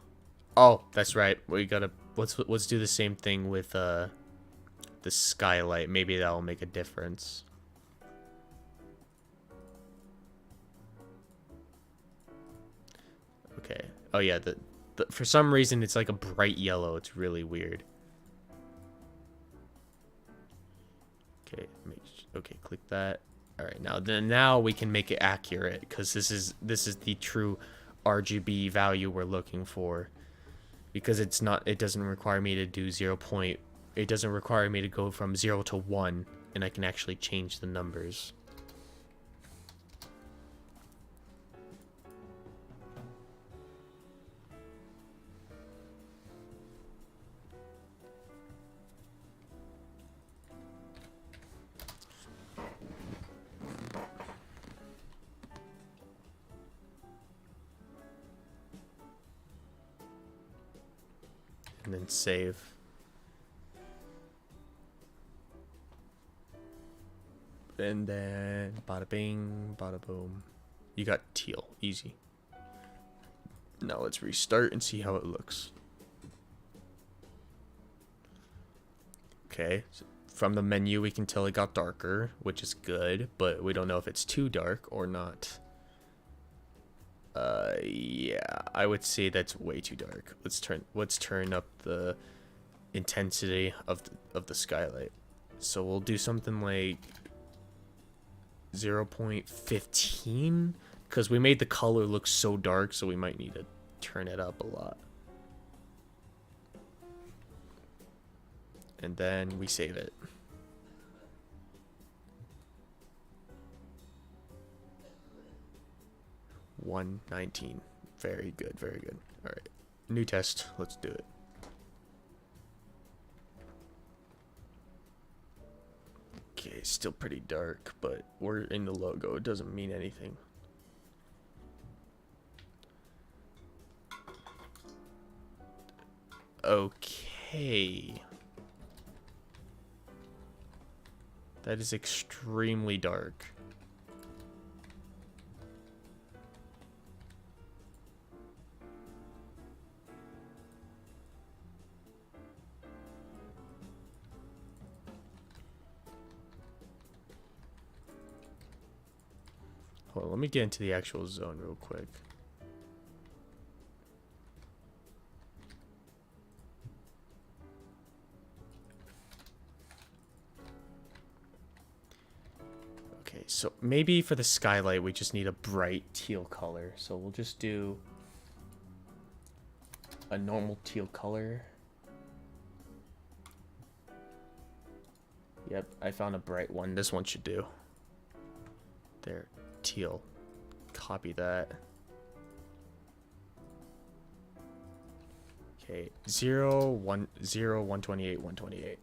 Oh, that's right. We gotta let's do the same thing with the skylight. Maybe that'll make a difference. Okay. Oh yeah, for some reason it's like a bright yellow. It's really weird. Okay, okay, click that. All right, now we can make it accurate, because this is the true RGB value we're looking for, because it doesn't require me to do it doesn't require me to go from 0 to 1, and I can actually change the numbers. And then save. And then bada bing, bada boom. You got teal. Easy. Now let's restart and see how it looks. Okay, so from the menu we can tell it got darker, which is good, but we don't know if it's too dark or not. Yeah, I would say that's way too dark. Let's turn up the intensity of the skylight. So we'll do something like 0.15, because we made the color look so dark, so we might need to turn it up a lot. And then we save it. $119. Very good, very good. All right, new test. Let's do it. Okay, still pretty dark, but we're in the logo. It doesn't mean anything. Okay. That is extremely dark. Hold on, let me get into the actual zone real quick. Okay, so maybe for the skylight we just need a bright teal color. So we'll just do a normal teal color. Yep, I found a bright one. This one should do. There, teal. Copy that. Okay, 0, 1, 0, 128, 128.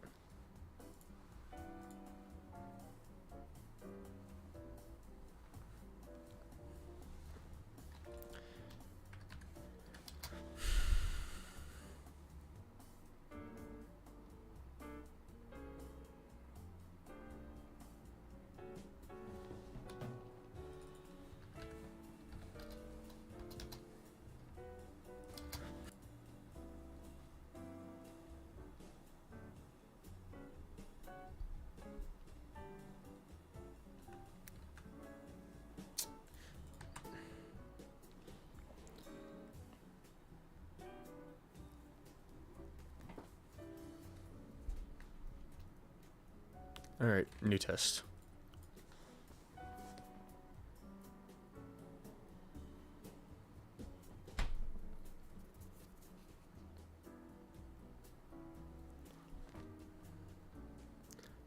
Alright, new test.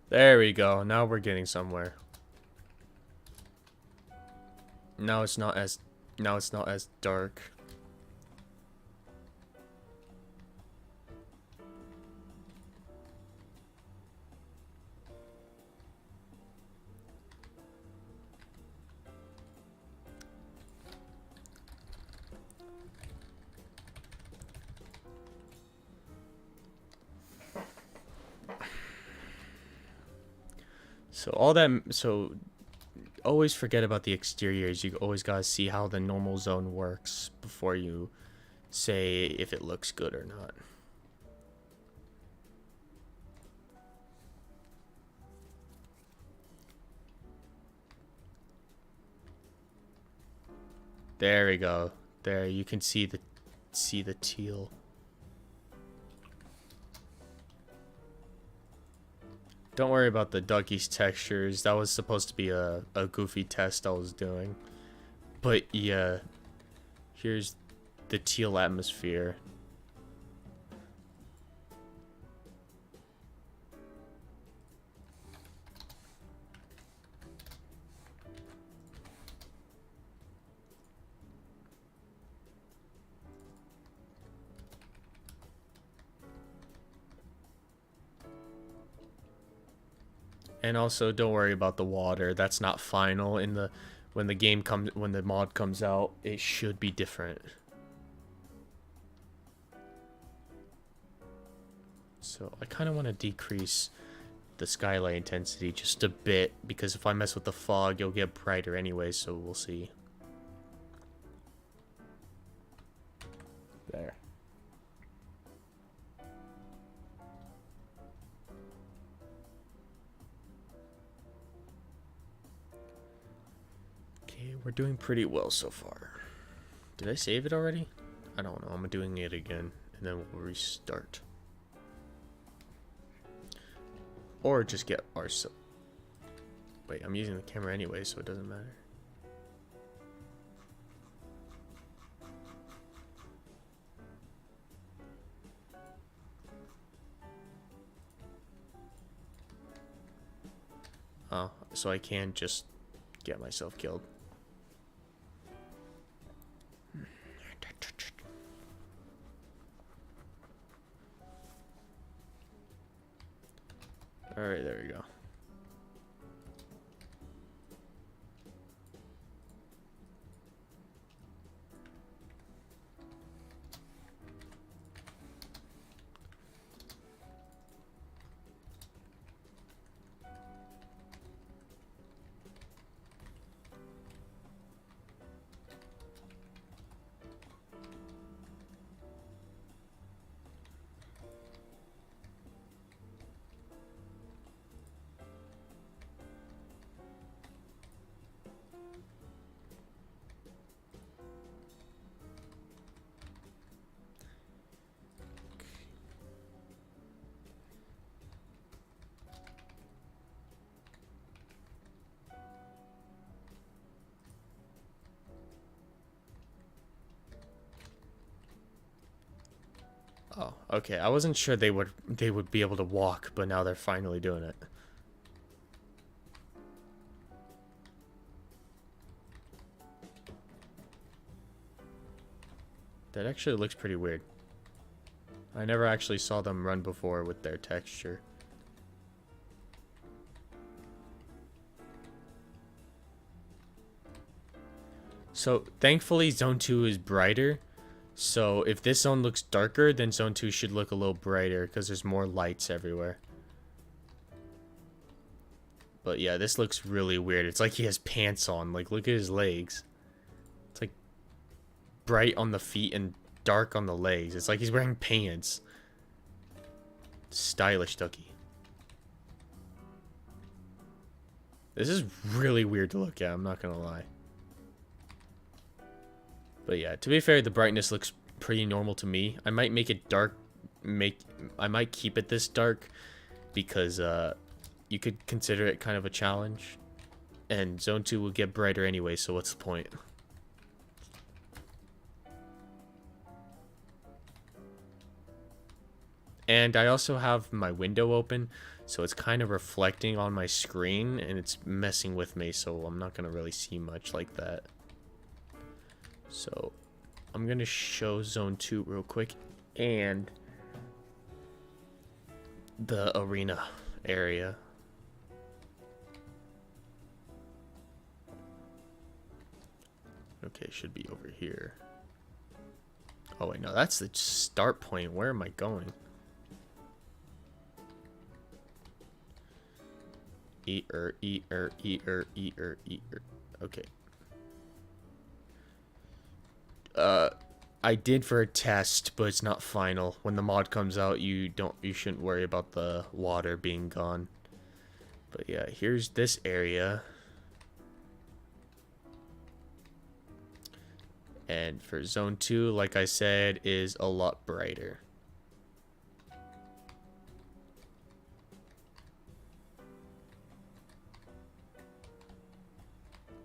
There we go. Now we're getting somewhere. Now it's not as dark. So always forget about the exteriors. You always gotta see how the normal zone works before you say if it looks good or not. There we go. There you can see the teal. Don't worry about the ducky's textures. That was supposed to be a goofy test I was doing. But yeah, here's the teal atmosphere. And also, don't worry about the water. That's not final. When the mod comes out, it should be different. So I kind of want to decrease the skylight intensity just a bit, because if I mess with the fog, it'll get brighter anyway. So we'll see. There. We're doing pretty well so far. Did I save it already? I don't know. I'm doing it again, and then we'll restart. Or just get our... Wait, I'm using the camera anyway, so it doesn't matter. Oh, so I can just get myself killed. Alright, there we go. Oh, okay. I wasn't sure they would be able to walk, but now they're finally doing it. That actually looks pretty weird. I never actually saw them run before with their texture. So, thankfully, Zone 2 is brighter. So, if this zone looks darker, then Zone 2 should look a little brighter because there's more lights everywhere. But yeah, this looks really weird. It's like he has pants on. Like, look at his legs. It's like bright on the feet and dark on the legs. It's like he's wearing pants. Stylish ducky. This is really weird to look at, I'm not gonna lie. But yeah, to be fair, the brightness looks pretty normal to me. I might make it dark, I might keep it this dark because you could consider it kind of a challenge. And Zone 2 will get brighter anyway, so what's the point? And I also have my window open, so it's kind of reflecting on my screen and it's messing with me, so I'm not going to really see much like that. So I'm going to show Zone 2 real quick and the arena area. Okay, should be over here. Oh wait, no, that's the start point. Where am I going? Eater. Okay. I did for a test, but it's not final. When the mod comes out, you shouldn't worry about the water being gone. But yeah, here's this area. And for Zone 2, like I said, is a lot brighter.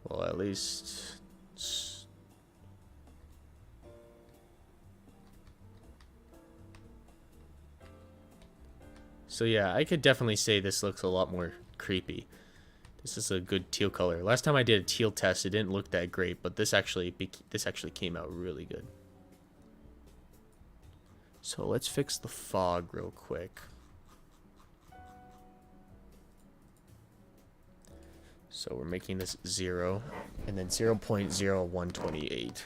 Well, at least... So yeah, I could definitely say this looks a lot more creepy. This is a good teal color. Last time I did a teal test, it didn't look that great, but this actually came out really good. So let's fix the fog real quick. So we're making this 0 and then 0.0128.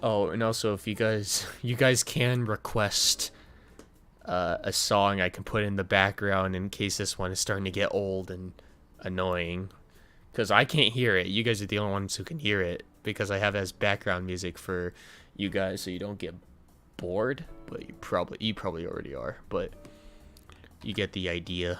Oh, and also if you guys can request a song I can put in the background in case this one is starting to get old and annoying. Because I can't hear it. You guys are the only ones who can hear it because I have it as background music for you guys so you don't get bored. But you probably already are. But you get the idea.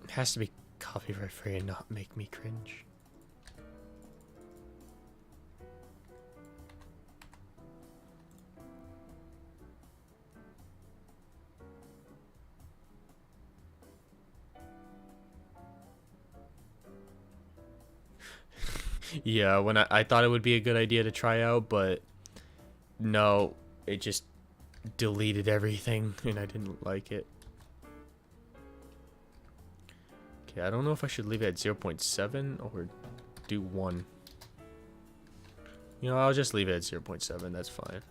It has to be copyright free and not make me cringe. Yeah, when I thought it would be a good idea to try out, but no, it just deleted everything and I didn't like it. Okay, I don't know if I should leave it at 0.7 or do 1. You know, I'll just leave it at 0.7, that's fine.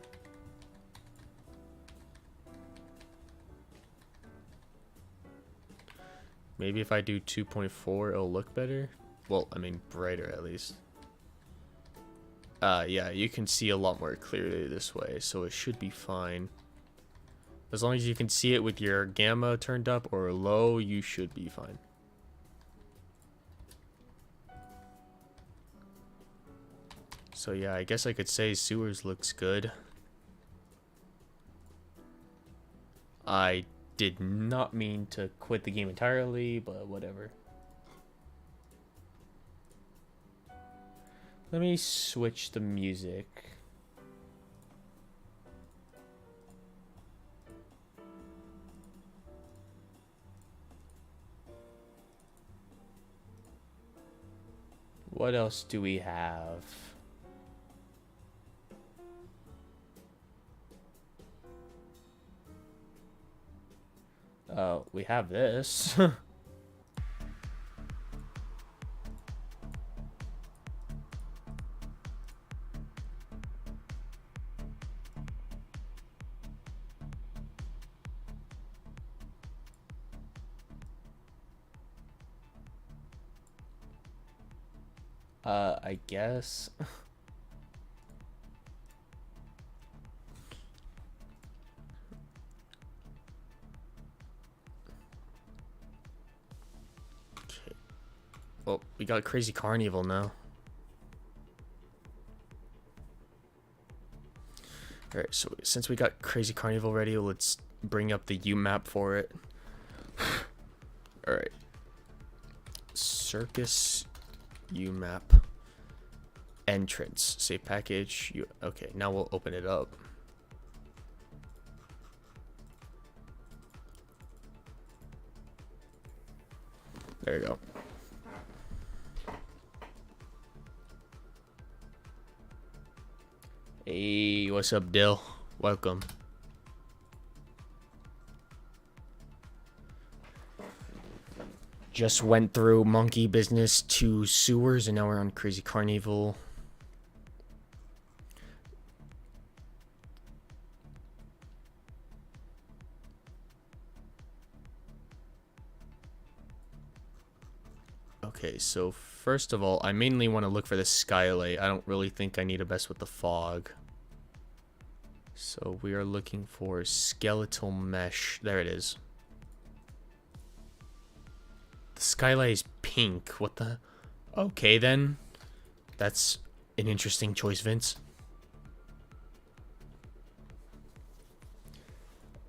Maybe if I do 2.4, it'll look better. Well, I mean, brighter at least. Yeah, you can see a lot more clearly this way, so it should be fine. As long as you can see it with your gamma turned up or low, you should be fine. So yeah, I guess I could say sewers looks good. I did not mean to quit the game entirely, but whatever. Let me switch the music. What else do we have? We have this. I guess. Okay. Well, we got Crazy Carnival now. Alright, so since we got Crazy Carnival ready, let's bring up the U map for it. Alright. Circus U map. Entrance. Save package. Okay, now we'll open it up. There you go. Hey, what's up, Dill? Welcome. Just went through monkey business to sewers and now we're on Crazy Carnival. Okay, so first of all, I mainly want to look for the skylight. I don't really think I need to mess with the fog. So we are looking for skeletal mesh. There it is. The skylight is pink. What the? Okay, then. That's an interesting choice, Vince.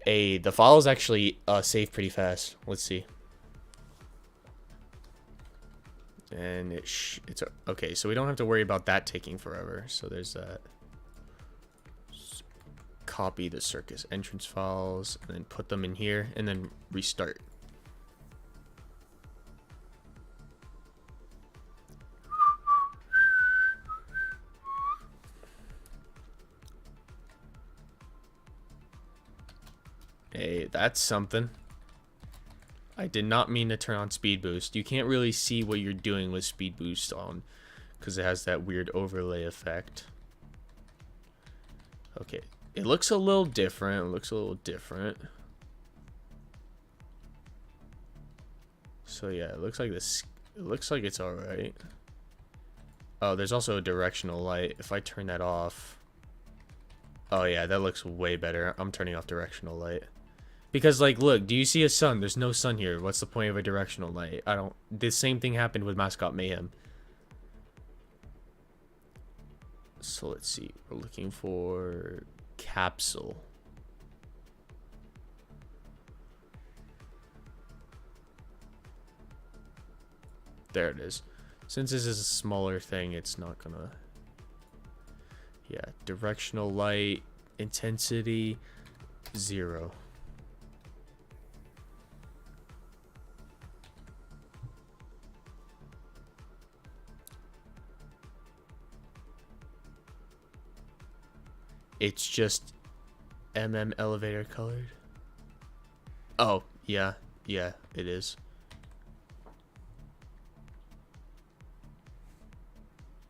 Hey, the files actually save pretty fast. Let's see. And it's okay, so we don't have to worry about that taking forever. So there's that. Copy the circus entrance files and then put them in here and then restart. Hey, that's something. I did not mean to turn on speed boost. You can't really see what you're doing with speed boost on because it has that weird overlay effect. Okay, it looks a little different. So yeah, it looks like this. It looks like it's alright. Oh, there's also a directional light. If I turn that off. Oh yeah, that looks way better. I'm turning off directional light. Because like, look, do you see a sun? There's no sun here. What's the point of a directional light? I don't. The same thing happened with Mascot Mayhem. So let's see. We're looking for capsule. There it is. Since this is a smaller thing, it's not gonna... Yeah, directional light, intensity, 0. It's just elevator colored. Oh, yeah, it is.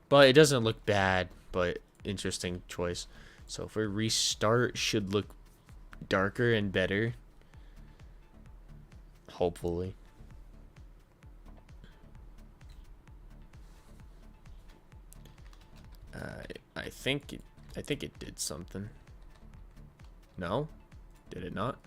But it doesn't look bad, but interesting choice. So if we restart, should look darker and better. Hopefully. I think it did something. No? Did it not?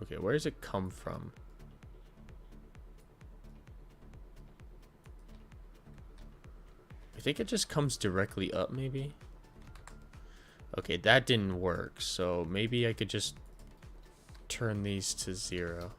Okay, where does it come from? I think it just comes directly up, maybe? Okay, that didn't work, so maybe I could just turn these to 0.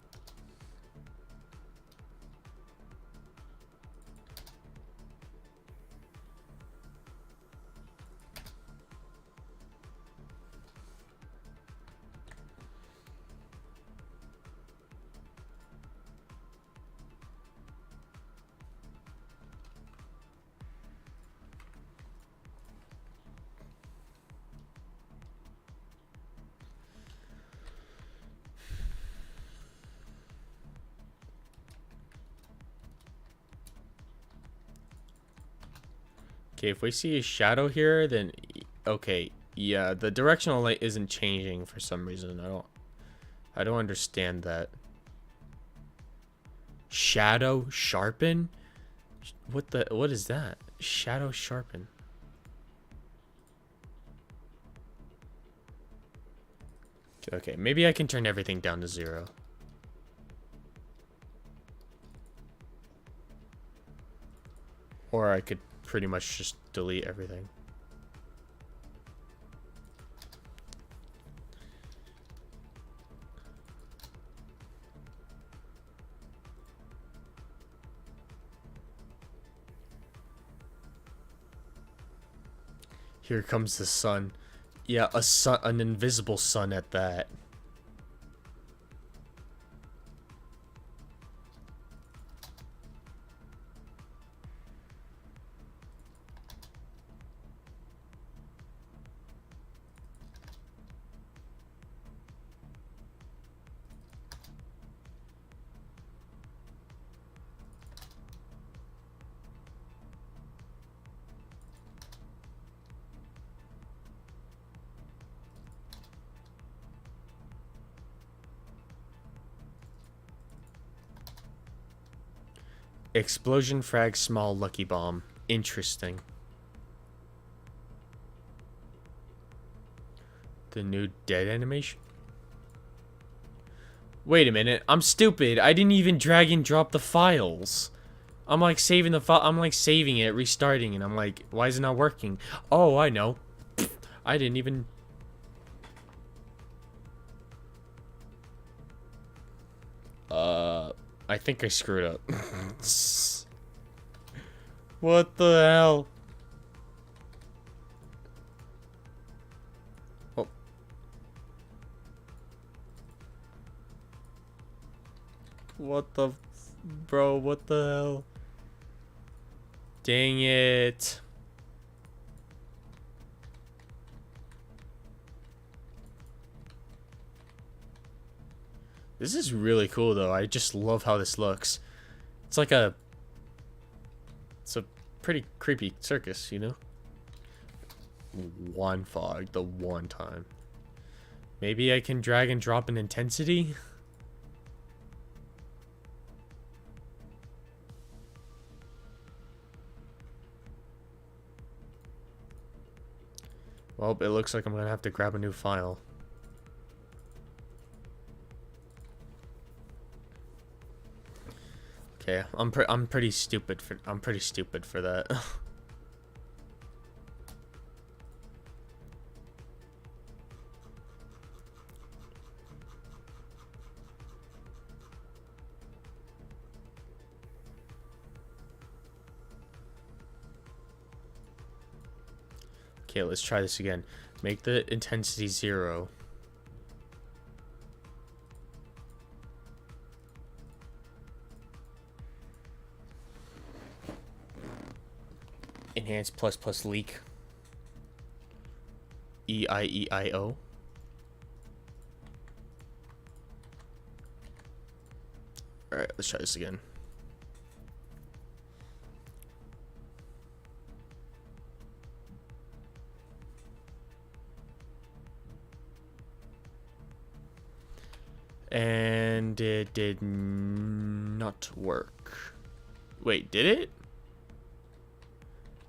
Okay, if we see a shadow here, then okay, yeah, the directional light isn't changing for some reason. I don't understand that. Shadow sharpen? What is that? Shadow sharpen. Okay, maybe I can turn everything down to 0. Or I could pretty much just delete everything. Here comes the sun. Yeah, a sun, an invisible sun at that. Explosion frag small lucky bomb. Interesting. The new dead animation? Wait a minute. I'm stupid. I didn't even drag and drop the files. I'm like saving the file. I'm like saving it, restarting, and I'm like, why is it not working? Oh, I know. I didn't even... I think I screwed up. What the hell? Oh. What the... Bro, what the hell? Dang it. This is really cool, though. I just love how this looks. It's like a... It's a pretty creepy circus, you know? one fog the one time. Maybe I can drag and drop an intensity? Well, it looks like I'm gonna have to grab a new file. Okay, I'm pretty stupid for that. Okay, let's try this again. Make the intensity 0. Enhance plus leak. EIEIO. Alright, let's try this again. And it did not work. Wait, did it?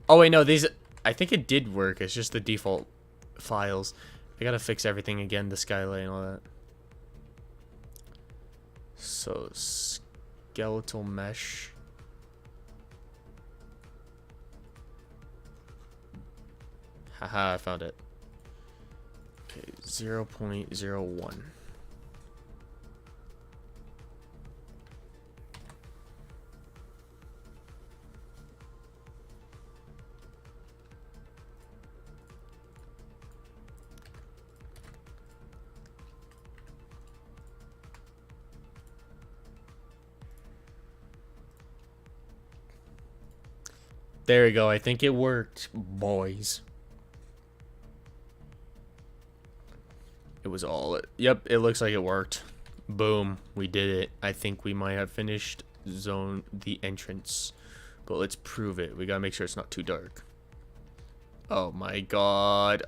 Oh wait, no, these, I think it did work. It's just the default files. I gotta fix everything again, the skylight and all that. So, skeletal mesh. Haha, I found it. Okay, 0.01. There we go. I think it worked, boys. It was all... Yep, it looks like it worked. Boom. We did it. I think we might have finished the entrance. But let's prove it. We gotta make sure it's not too dark. Oh my god.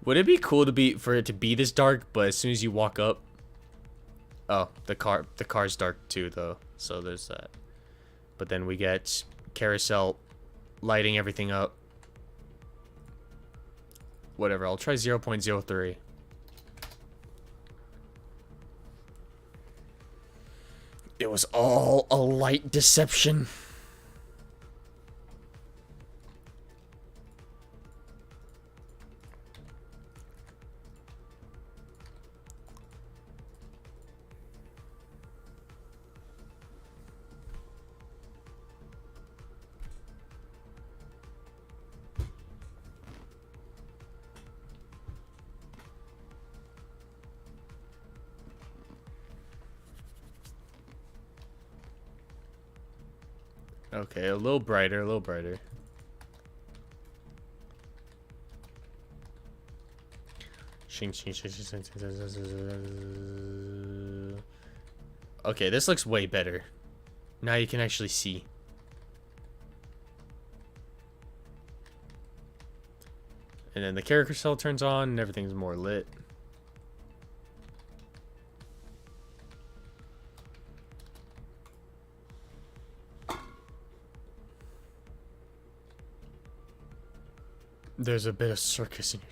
Would it be cool for it to be this dark, but as soon as you walk up... Oh, the car's dark too, though. So there's that. But then we get carousel lighting everything up. Whatever, I'll try 0.03. It was all a light deception. Okay, a little brighter, a little brighter. Okay, this looks way better. Now you can actually see. And then the character cell turns on and everything's more lit. There's a bit of circus in your...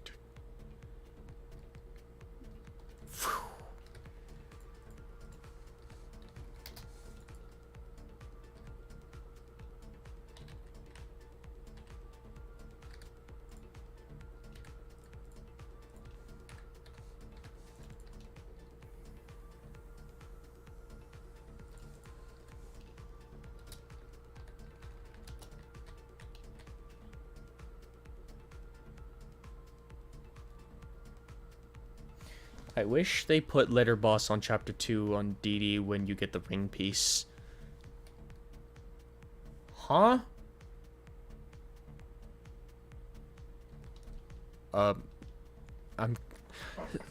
I wish they put Letter Boss on Chapter 2 on DD when you get the ring piece. Huh?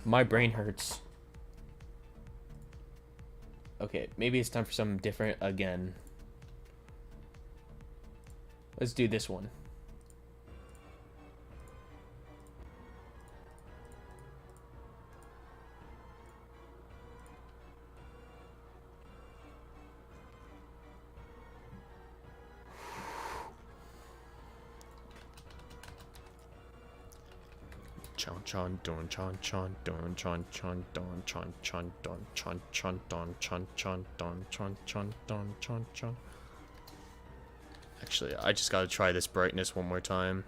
My brain hurts. Okay, maybe it's time for something different again. Let's do this one. Chon chon don chon chon don chon chon don chon chon don chon chon don chon chon don chon chon don chon chon. Actually, I just gotta try this brightness one more time.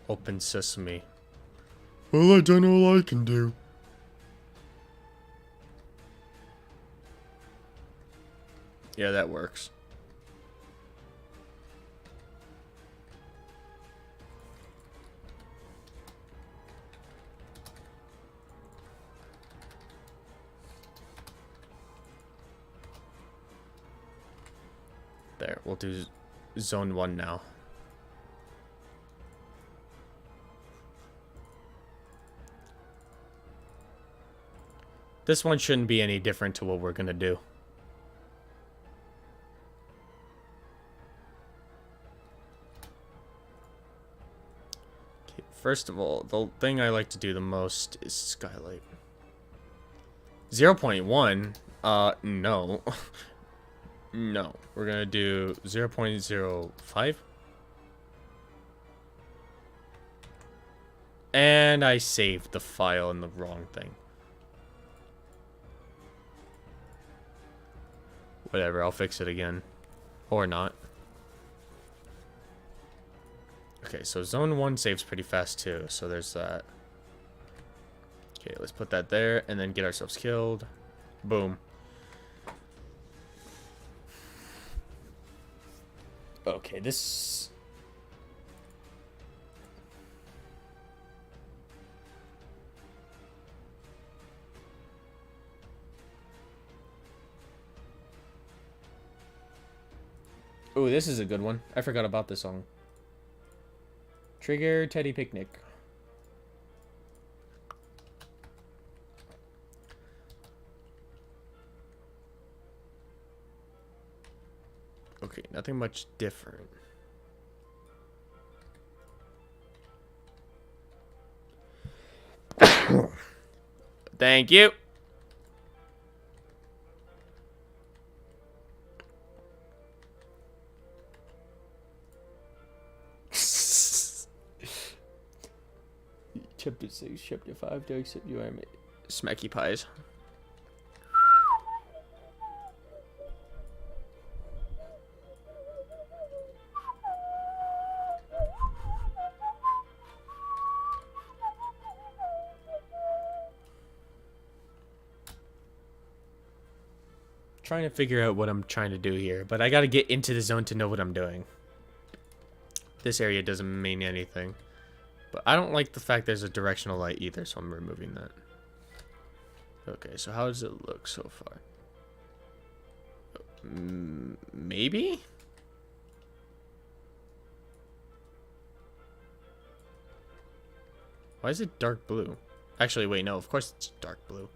Open sesame. Well, I don't know what I can do. Yeah, that works. There, we'll do zone 1 now. This one shouldn't be any different to what we're gonna do. Okay, first of all, the thing I like to do the most is skylight. 0.1? No. No. We're gonna do 0.05. And I saved the file in the wrong thing. Whatever, I'll fix it again. Or not. Okay, so zone 1 saves pretty fast too, so there's that. Okay, let's put that there and then get ourselves killed. Boom. Okay, this... Ooh, this is a good one. I forgot about this song. Trigger Teddy Picnic. Okay, nothing much different. Thank you. Chapter 6, Chapter 5, Dark Side, you are Smacky Pies. Trying to figure out what I'm trying to do here, but I gotta get into the zone to know what I'm doing. This area doesn't mean anything. But I don't like the fact there's a directional light either, so I'm removing that. Okay, so how does it look so far? Maybe? Why is it dark blue? Actually, wait, no, of course it's dark blue.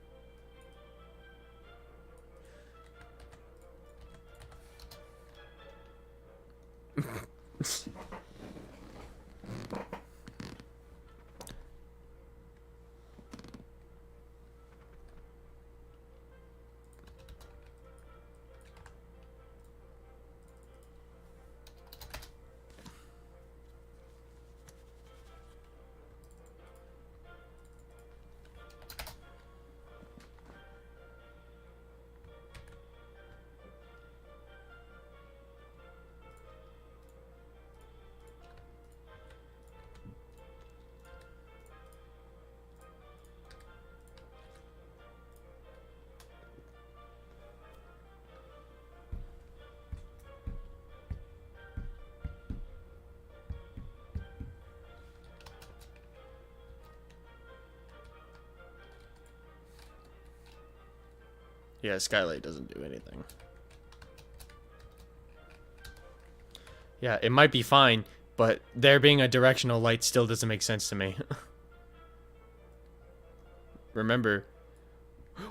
Yeah, skylight doesn't do anything. Yeah, it might be fine, but there being a directional light still doesn't make sense to me. Remember,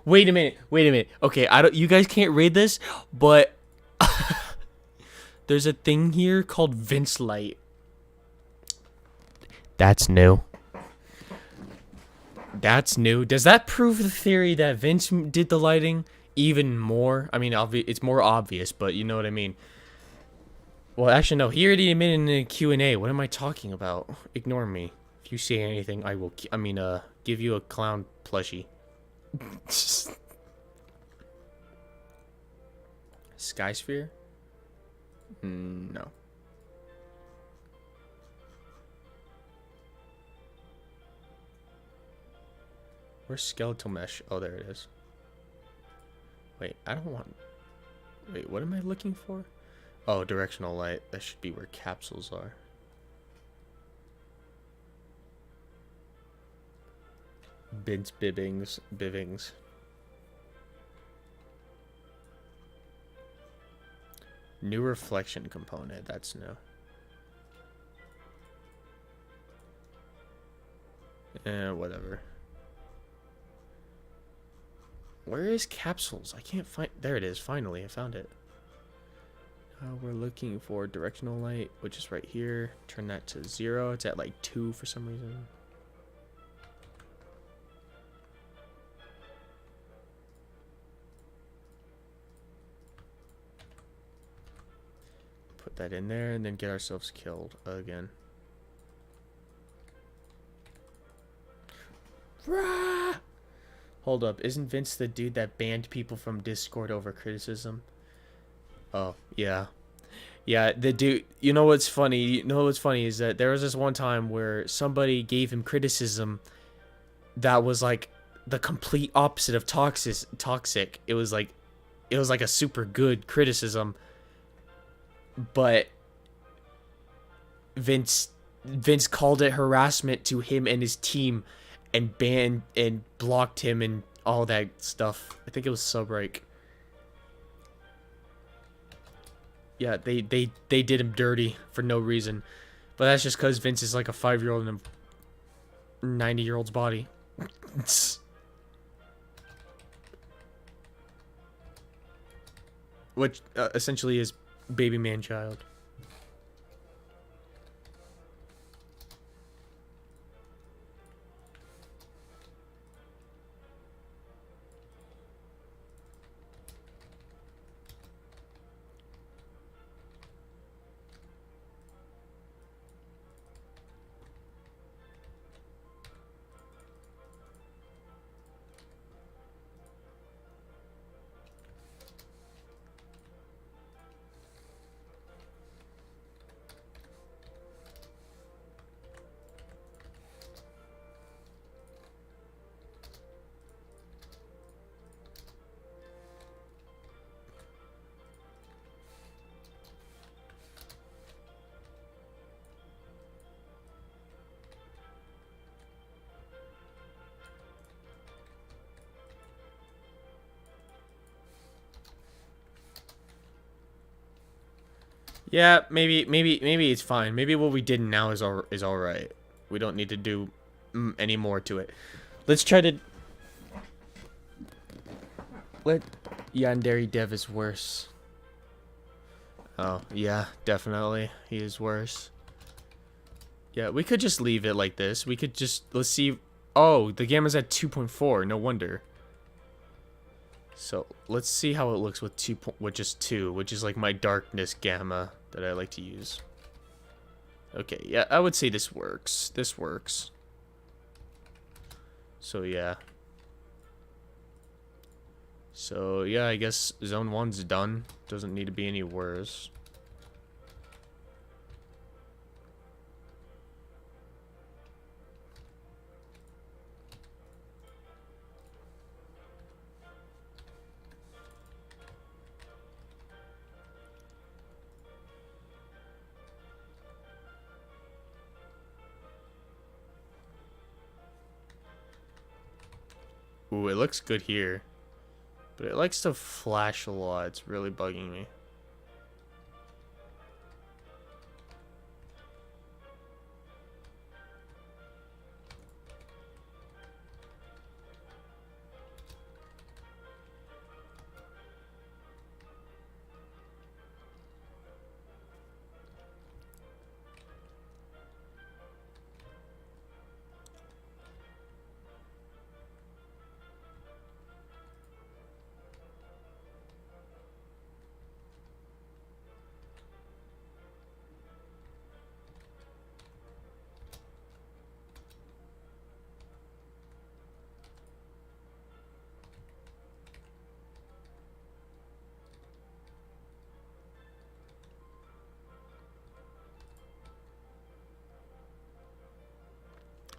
Wait a minute. Wait a minute. Okay, I don't. You guys can't read this, but there's a thing here called Vince Light. That's new. That's new. Does that prove the theory that Vince did the lighting even more? I mean, it's more obvious, but you know what I mean. Well, actually, no. He already admitted in the Q&A. What am I talking about? Ignore me. If you say anything, I will. Give you a clown plushie. Skysphere? No. Where's skeletal mesh? Oh, there it is. Wait, I don't want... Wait, what am I looking for? Oh, directional light. That should be where capsules are. Bivings. New reflection component. That's new. Whatever. Where is capsules? I can't find... There it is. Finally, I found it. We're looking for directional light, which is right here. Turn that to 0. It's at like 2 for some reason. Put that in there and then get ourselves killed again. Rah! Hold up, isn't Vince the dude that banned people from Discord over criticism? Oh, yeah. Yeah, the dude, you know what's funny? You know what's funny is that there was this one time where somebody gave him criticism that was like the complete opposite of toxic. It was like a super good criticism, but Vince called it harassment to him and his team and banned and blocked him and all that stuff. I think it was Subrake. Yeah, they did him dirty for no reason. But that's just because Vince is like a 5-year-old in a 90-year-old's body. Which essentially is baby man child. Yeah, maybe it's fine. Maybe what we did now is all right. We don't need to do any more to it. Let's try to let Yandere Dev is worse. Oh, yeah, definitely. He is worse. Yeah, we could just leave it like this. We could just let's see. Oh, the gamma's at 2.4. No wonder. So let's see how it looks with just 2, which is like my darkness gamma that I like to use. Okay, yeah, I would say this works. This works. So yeah. So yeah, I guess zone 1's done. Doesn't need to be any worse. Ooh, it looks good here. But it likes to flash a lot. It's really bugging me.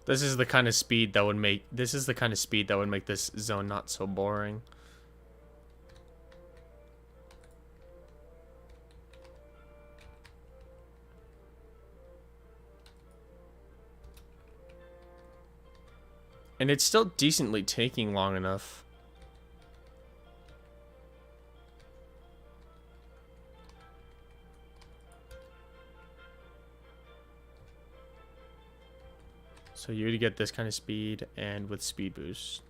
This is the kind of speed that would make this zone not so boring. And it's still decently taking long enough. So you would get this kind of speed and with speed boost.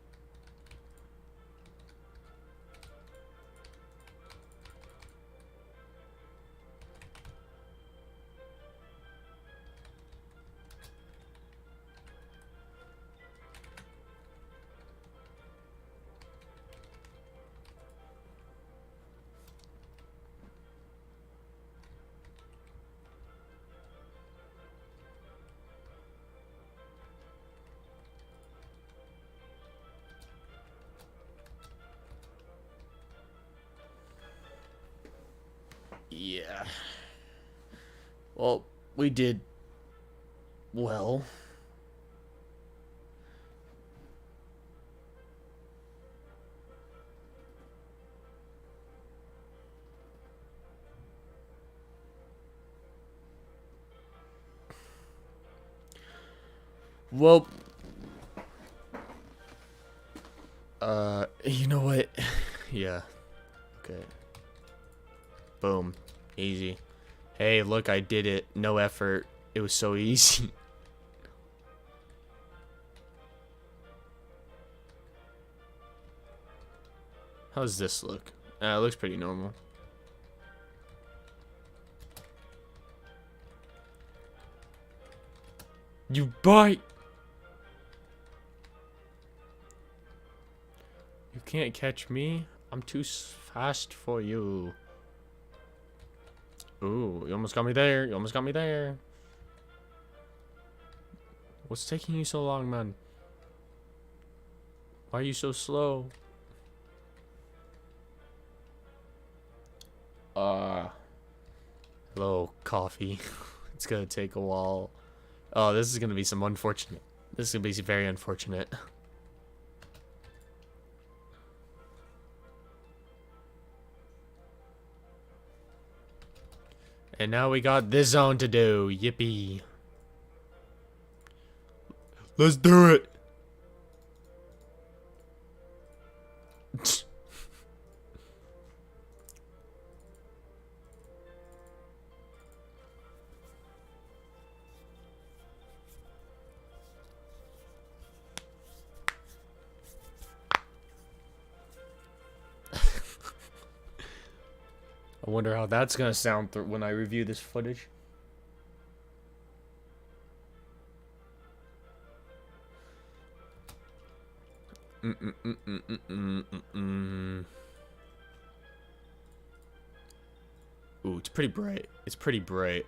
Yeah. Well, we did well. Well, you know what? Yeah. Okay. Boom. Easy. Hey, look, I did it. No effort. It was so easy. How does this look? It looks pretty normal. You bite! You can't catch me. I'm too fast for you. Ooh, you almost got me there. You almost got me there. What's taking you so long, man? Why are you so slow? Hello, coffee. It's gonna take a while. Oh, this is gonna be some unfortunate. This is gonna be very unfortunate. And now we got this zone to do. Yippee. Let's do it. I wonder how that's gonna sound when I review this footage. Ooh, it's pretty bright. It's pretty bright.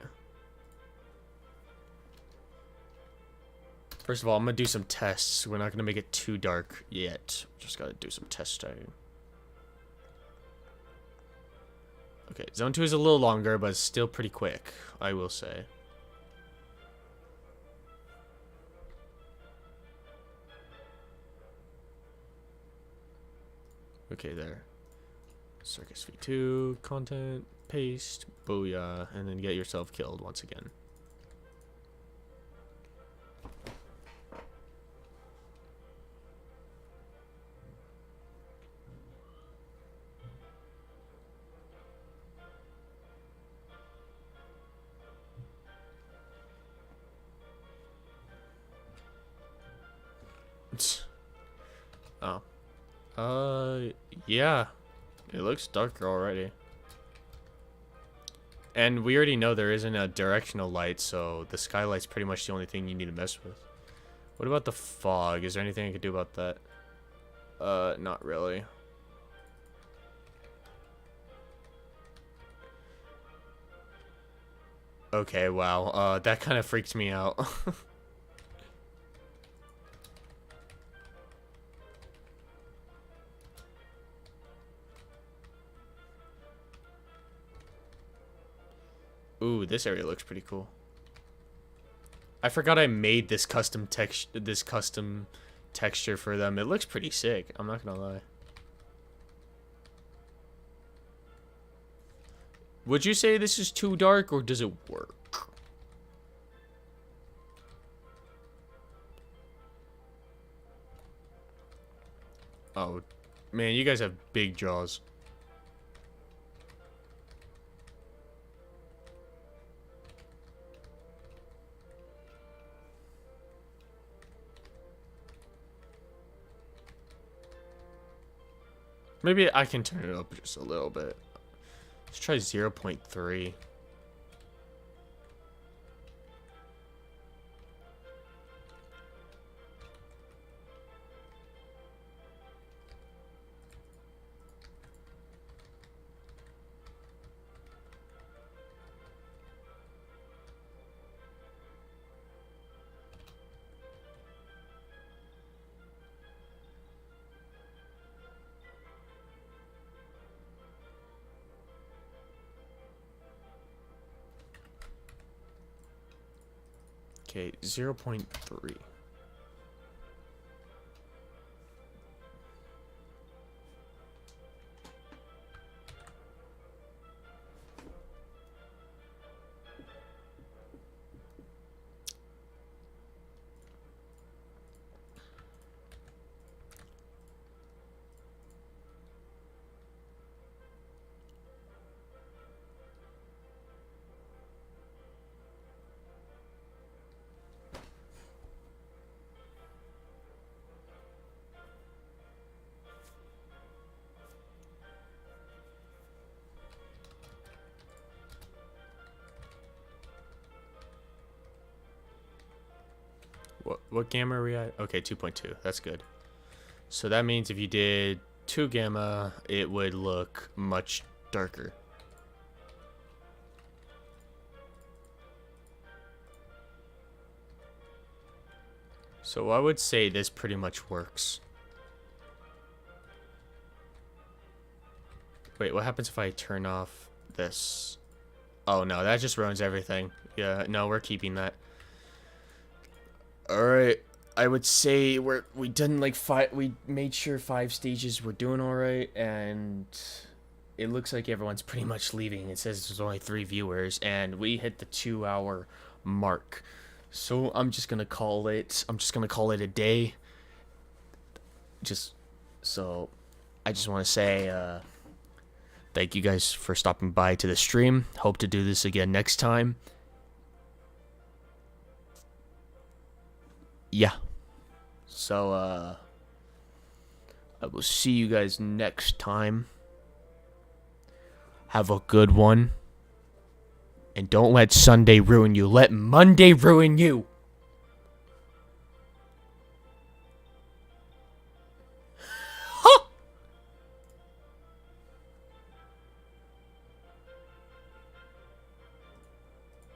First of all, I'm gonna do some tests. We're not gonna make it too dark yet. Just gotta do some testing. Okay, zone 2 is a little longer, but it's still pretty quick, I will say. Okay, there. Circus V2, content, paste, booyah, and then get yourself killed once again. Oh. Yeah. It looks darker already. And we already know there isn't a directional light, so the skylight's pretty much the only thing you need to mess with. What about the fog? Is there anything I could do about that? Not really. Okay, wow. That kind of freaks me out. Ooh, this area looks pretty cool. I forgot I made this custom texture for them. It looks pretty sick. I'm not gonna lie. Would you say this is too dark, or does it work? Oh, man, you guys have big jaws. Maybe I can turn it up just a little bit. Let's try 0.3. Okay, 0.3. What gamma are we at? Okay, 2.2. That's good. So that means if you did 2 gamma, it would look much darker. So I would say this pretty much works. Wait, what happens if I turn off this? Oh no, that just ruins everything. Yeah, no, we're keeping that. Alright, I would say we done like 5, we made sure 5 stages were doing alright, and it looks like everyone's pretty much leaving. It says there's only 3 viewers, and we hit the 2-hour mark. So I'm just gonna call it a day. I just want to say thank you guys for stopping by to the stream. Hope to do this again next time. Yeah. So I will see you guys next time. Have a good one. And don't let Sunday ruin you. Let Monday ruin you.